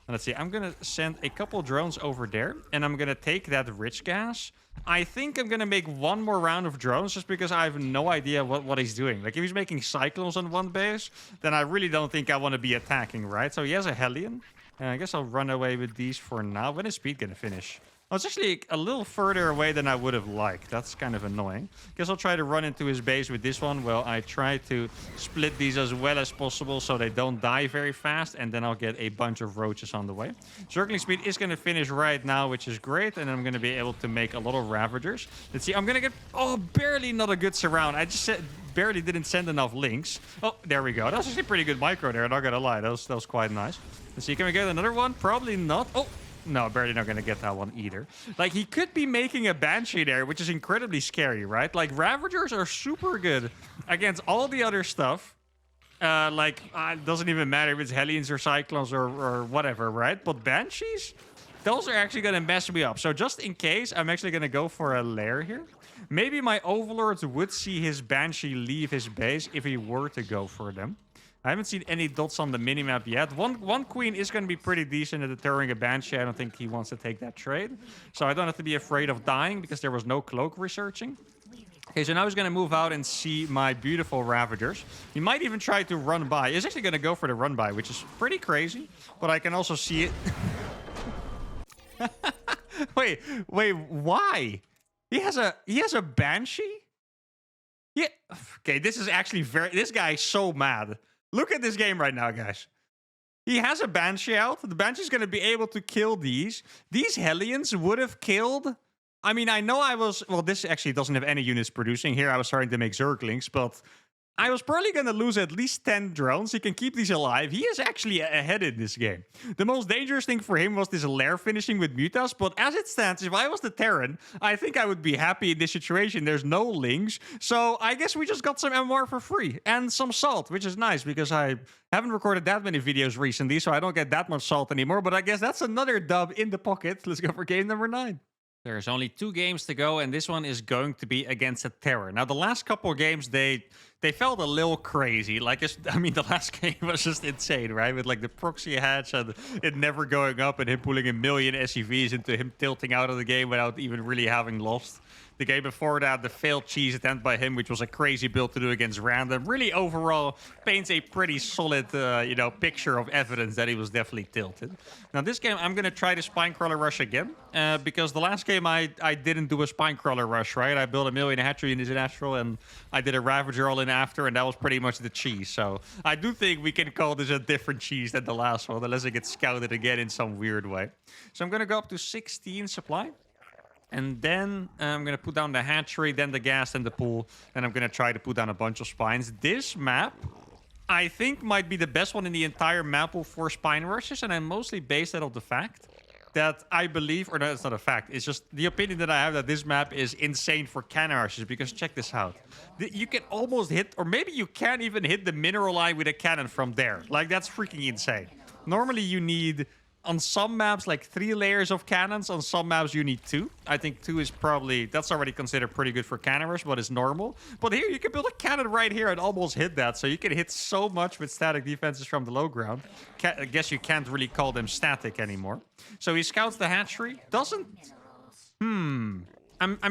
And let's see. I'm going to send a couple drones over there, and I'm going to take that rich gas. I think I'm going to make one more round of drones just because I have no idea what he's doing. Like, if he's making Cyclones on one base, then I really don't think I want to be attacking, right? So he has a Hellion. And I guess I'll run away with these for now. When is speed going to finish? Oh, it's actually a little further away than I would have liked. That's kind of annoying. Guess I'll try to run into his base with this one. Well, I try to split these as well as possible so they don't die very fast. And then I'll get a bunch of roaches on the way. Circling speed is going to finish right now, which is great. And I'm going to be able to make a lot of Ravagers. Let's see. I'm going to get... Oh, barely not a good surround. I just barely didn't send enough links. Oh, there we go. That was actually pretty good micro there. Not going to lie. That was quite nice. Let's see. Can we get another one? Probably not. Oh. No, barely not going to get that one either. Like, he could be making a Banshee there, which is incredibly scary, right? Like, Ravagers are super good against all the other stuff. It doesn't even matter if it's Hellions or Cyclones or whatever, right? But Banshees, those are actually going to mess me up. So just in case, I'm actually going to go for a lair here. Maybe my Overlords would see his Banshee leave his base if he were to go for them. I haven't seen any dots on the minimap yet. One queen is going to be pretty decent at deterring a Banshee. I don't think he wants to take that trade. So I don't have to be afraid of dying because there was no cloak researching. Okay, so now he's going to move out and see my beautiful Ravagers. He might even try to run by. He's actually going to go for the run by, which is pretty crazy. But I can also see it. Wait, why? He has a Banshee? Yeah. Okay, this is actually this guy is so mad. Look at this game right now, guys. He has a Banshee out. The Banshee's going to be able to kill these. These Hellions would have killed... I mean, I know I was... Well, this actually doesn't have any units producing. Here I was starting to make Zerglings, but... I was probably going to lose at least 10 drones. He can keep these alive. He is actually ahead in this game. The most dangerous thing for him was this lair finishing with Mutas. But as it stands, if I was the Terran, I think I would be happy in this situation. There's no links. So I guess we just got some MMR for free. And some salt, which is nice because I haven't recorded that many videos recently. So I don't get that much salt anymore. But I guess that's another dub in the pocket. Let's go for game number 9. There's only 2 games to go, and this one is going to be against a Terror. Now, the last couple of games, they felt a little crazy. Like, I mean, the last game was just insane, right? With, like, the proxy hatch and it never going up and him pulling a million SCVs into him tilting out of the game without even really having lost. The game before that, the failed cheese attempt by him, which was a crazy build to do against random, really overall paints a pretty solid, picture of evidence that he was definitely tilted. Now, this game, I'm going to try the Spinecrawler Rush again, because the last game I didn't do a Spinecrawler Rush, right? I built a million hatchery in his natural, and I did a Ravager all in after, and that was pretty much the cheese. So I do think we can call this a different cheese than the last one, unless it gets scouted again in some weird way. So I'm going to go up to 16 supply. And then I'm going to put down the hatchery, then the gas, and the pool. And I'm going to try to put down a bunch of spines. This map, I think, might be the best one in the entire map pool for spine rushes. And I mostly base that off the fact that I believe, or no, it's not a fact. It's just the opinion that I have that this map is insane for cannon rushes. Because check this out. You can almost hit, or maybe you can't even hit the mineral line with a cannon from there. Like, that's freaking insane. Normally, you need... On some maps, like 3 layers of cannons. On some maps, you need 2. I think 2 is probably... That's already considered pretty good for cannon rush, but it's normal. But here, you can build a cannon right here and almost hit that. So you can hit so much with static defenses from the low ground. I guess you can't really call them static anymore. So he scouts the hatchery. Doesn't... I'm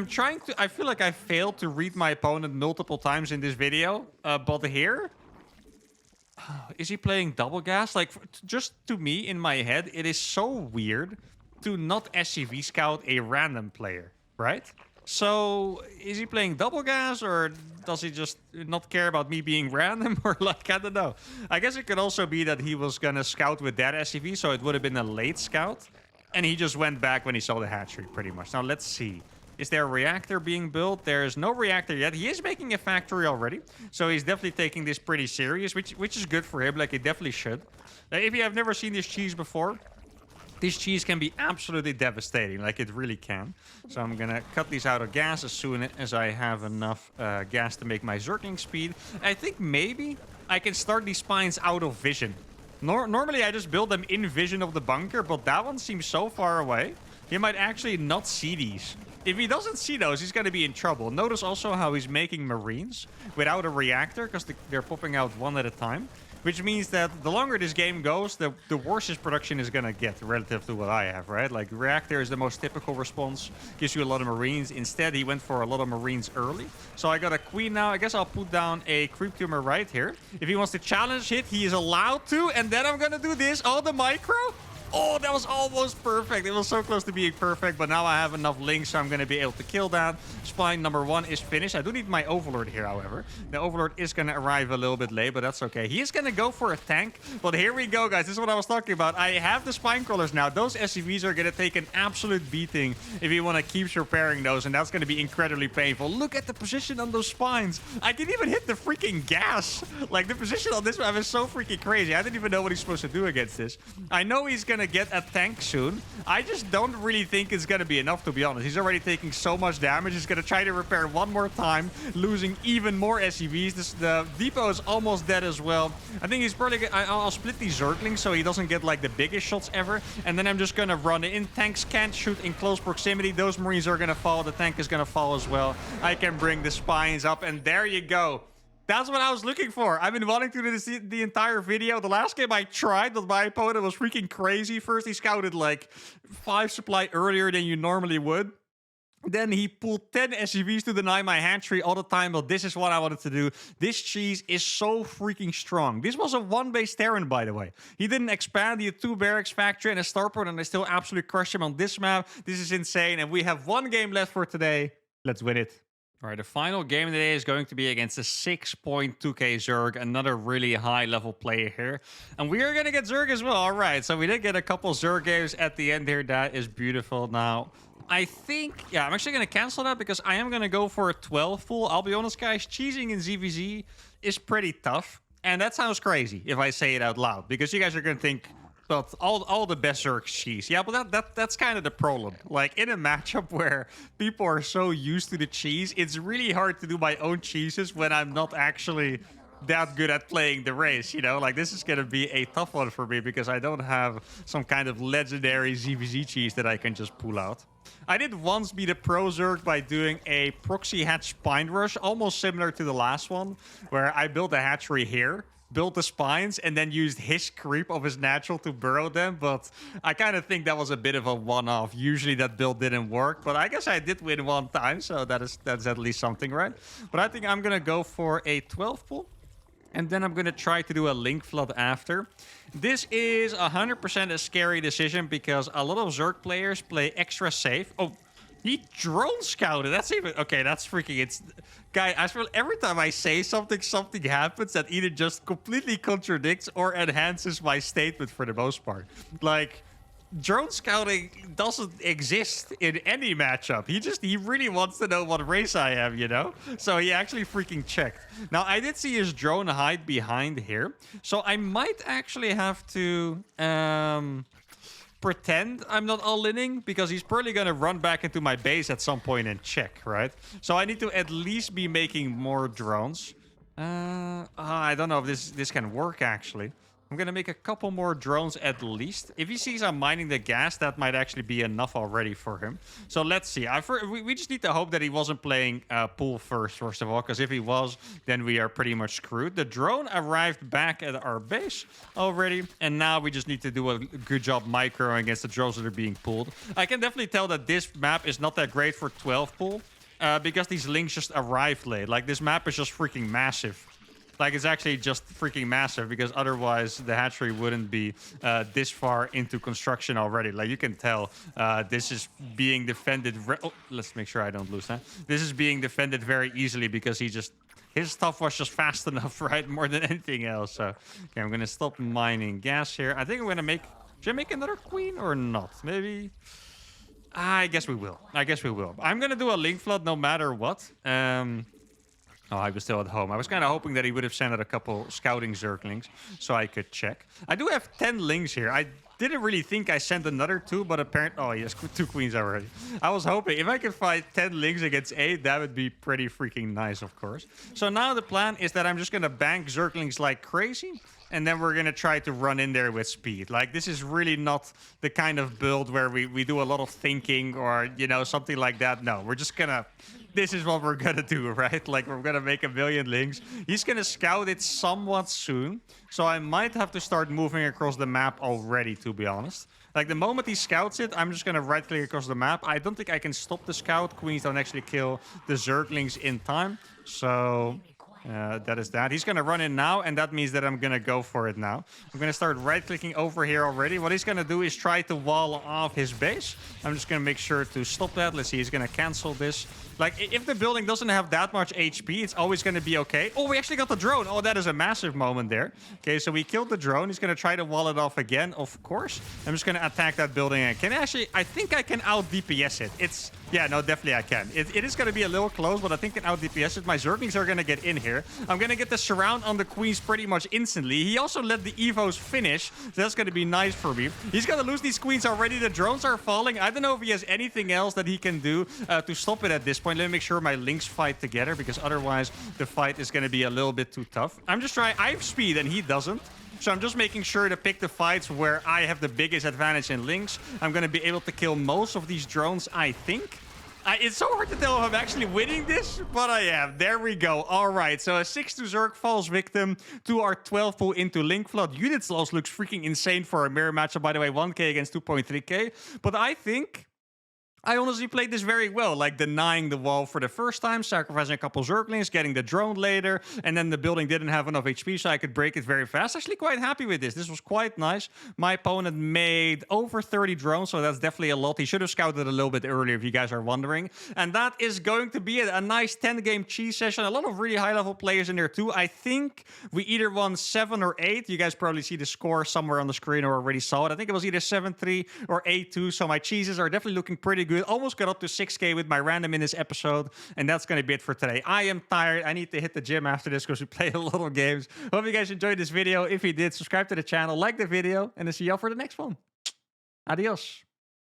trying to... I feel like I failed to read my opponent multiple times in this video. But here... Is he playing double gas? Like, just to me, in my head, it is so weird to not SCV scout a random player, right? So, is he playing double gas, or does he just not care about me being random? Or, like, I don't know. I guess it could also be that he was gonna scout with that SCV, so it would have been a late scout. And he just went back when he saw the hatchery, pretty much. Now, let's see. Is there a reactor being built? There's no reactor yet. He is making a factory already. So he's definitely taking this pretty serious, which is good for him. Like, he definitely should. If you have never seen this cheese before, this cheese can be absolutely devastating. Like, it really can. So I'm going to cut these out of gas as soon as I have enough gas to make my zergling speed. I think maybe I can start these spines out of vision. Normally, I just build them in vision of the bunker, but that one seems so far away. He might actually not see these. If he doesn't see those, he's going to be in trouble. Notice also how he's making marines without a reactor, because they're popping out one at a time. Which means that the longer this game goes, the worse his production is going to get relative to what I have, right? Like, reactor is the most typical response. Gives you a lot of marines. Instead, he went for a lot of marines early. So I got a queen now. I guess I'll put down a creep tumor right here. If he wants to challenge it, he is allowed to. And then I'm going to do this. Oh, the micro. Oh, that was almost perfect. It was so close to being perfect, but now I have enough links, so I'm going to be able to kill that. Spine number 1 is finished. I do need my Overlord here, however. The Overlord is going to arrive a little bit late, but that's okay. He is going to go for a tank, but here we go, guys. This is what I was talking about. I have the spine crawlers now. Those SCVs are going to take an absolute beating if you want to keep repairing those, and that's going to be incredibly painful. Look at the position on those spines. I didn't even hit the freaking gas. Like, the position on this map is so freaking crazy. I didn't even know what he's supposed to do against this. I know he's going to get a tank soon. I just don't really think it's going to be enough, to be honest. He's already taking so much damage. He's going to try to repair one more time, losing even more SCVs. The depot is almost dead as well. I think he's probably... I'll split these Zerglings so he doesn't get, like, the biggest shots ever. And then I'm just going to run in. Tanks can't shoot in close proximity. Those Marines are going to fall. The tank is going to fall as well. I can bring the spines up, and there you go. That's what I was looking for. I've been wanting to do this the entire video. The last game I tried, but my opponent was freaking crazy. First, he scouted like 5 supply earlier than you normally would. Then he pulled 10 SCVs to deny my hatchery all the time, but this is what I wanted to do. This cheese is so freaking strong. This was a 1-base Terran, by the way. He didn't expand. He had 2 barracks factory and a starport, and I still absolutely crushed him on this map. This is insane, and we have 1 game left for today. Let's win it. All right, the final game today is going to be against a 6.2k Zerg, another really high-level player here. And we are going to get Zerg as well. All right, so we did get a couple Zerg games at the end here. That is beautiful. Now, I think... Yeah, I'm actually going to cancel that because I am going to go for a 12 full. I'll be honest, guys, cheesing in ZVZ is pretty tough. And that sounds crazy if I say it out loud, because you guys are going to think... But all the best Zerg cheese. Yeah, but that's kind of the problem. Like, in a matchup where people are so used to the cheese, it's really hard to do my own cheeses when I'm not actually that good at playing the race, you know? Like, this is going to be a tough one for me because I don't have some kind of legendary ZVZ cheese that I can just pull out. I did once beat a pro Zerg by doing a proxy hatch spine rush, almost similar to the last one, where I built a hatchery here, built the spines, and then used his creep of his natural to burrow them. But I kind of think that was a bit of a one-off. Usually that build didn't work, but I guess I did win one time, so that's at least something, right? But I think I'm gonna go for a 12 pull, and then I'm gonna try to do a link flood after. This is 100% a scary decision because a lot of Zerg players play extra safe. Oh, he drone scouted. That's even... Okay, that's freaking... It's... Guy, I feel every time I say something, something happens that either just completely contradicts or enhances my statement for the most part. Like, drone scouting doesn't exist in any matchup. He really wants to know what race I am, you know? So he actually freaking checked. Now, I did see his drone hide behind here. So I might actually have to pretend I'm not all-inning, because he's probably going to run back into my base at some point and check, right? So I need to at least be making more drones. I don't know if this can work, actually. I'm going to make a couple more drones at least. If he sees I'm mining the gas, that might actually be enough already for him. So let's see. We just need to hope that he wasn't playing pool first of all, because if he was, then we are pretty much screwed. The drone arrived back at our base already, and now we just need to do a good job microing against the drones that are being pulled. I can definitely tell that this map is not that great for 12 pool, because these links just arrived late. Like, this map is just freaking massive. Like, it's actually just freaking massive, because otherwise the hatchery wouldn't be this far into construction already. Like, you can tell this is being defended. Oh, let's make sure I don't lose that. This is being defended very easily because his stuff was just fast enough, right? More than anything else. So, okay, I'm going to stop mining gas here. I think I'm going to make... Should I make another queen or not? Maybe... I guess we will. I'm going to do a link flood no matter what. Oh, I was still at home. I was kind of hoping that he would have sent out a couple scouting zerglings so I could check. I do have 10 links here. I didn't really think I sent another 2, but apparently... Oh, he has 2 queens already. I was hoping if I could find 10 links against 8, that would be pretty freaking nice, of course. So now the plan is that I'm just going to bank zerglings like crazy, and then we're going to try to run in there with speed. Like, this is really not the kind of build where we do a lot of thinking or, you know, something like that. No, we're just going to... This is what we're going to do, right? Like, we're going to make a million links. He's going to scout it somewhat soon. So I might have to start moving across the map already, to be honest. Like, the moment he scouts it, I'm just going to right-click across the map. I don't think I can stop the scout. Queens don't actually kill the zerglings in time. So... that is that. He's going to run in now, and that means that I'm going to go for it now. I'm going to start right-clicking over here already. What he's going to do is try to wall off his base. I'm just going to make sure to stop that. Let's see. He's going to cancel this. Like, if the building doesn't have that much HP, it's always going to be okay. Oh, we actually got the drone. Oh, that is a massive moment there. Okay, so we killed the drone. He's going to try to wall it off again, of course. I'm just going to attack that building. I think I can out-DPS it. Yeah, no, definitely I can. It is going to be a little close, but I think I can out-DPS it. My zerglings are going to get in here. I'm going to get the surround on the queens pretty much instantly. He also let the evos finish. So that's going to be nice for me. He's going to lose these queens already. The drones are falling. I don't know if he has anything else that he can do to stop it at this point. Let me make sure my links fight together, because otherwise the fight is going to be a little bit too tough. I'm just trying. I have speed and he doesn't. So I'm just making sure to pick the fights where I have the biggest advantage in links. I'm going to be able to kill most of these drones, I think. It's so hard to tell if I'm actually winning this, but I am. There we go. All right, so a 6-2 Zerg falls victim to our 12 pull into Link Flood. Units loss looks freaking insane for a mirror matchup, by the way. 1k against 2.3k. But I think I honestly played this very well, like denying the wall for the first time, sacrificing a couple Zerglings, getting the drone later, and then the building didn't have enough HP, so I could break it very fast. Actually quite happy with this. This was quite nice. My opponent made over 30 drones, so that's definitely a lot. He should have scouted a little bit earlier, if you guys are wondering. And that is going to be it. A nice 10-game cheese session. A lot of really high-level players in there, too. I think we either won 7 or 8. You guys probably see the score somewhere on the screen or already saw it. I think it was either 7-3 or 8-2, so my cheeses are definitely looking pretty good. Almost got up to 6k with my random in this episode, and that's going to be it for today. I am tired. I need to hit the gym after this because we played a lot of games. Hope you guys enjoyed this video. If you did, subscribe to the channel, like the video, and I'll see y'all for the next one. Adios.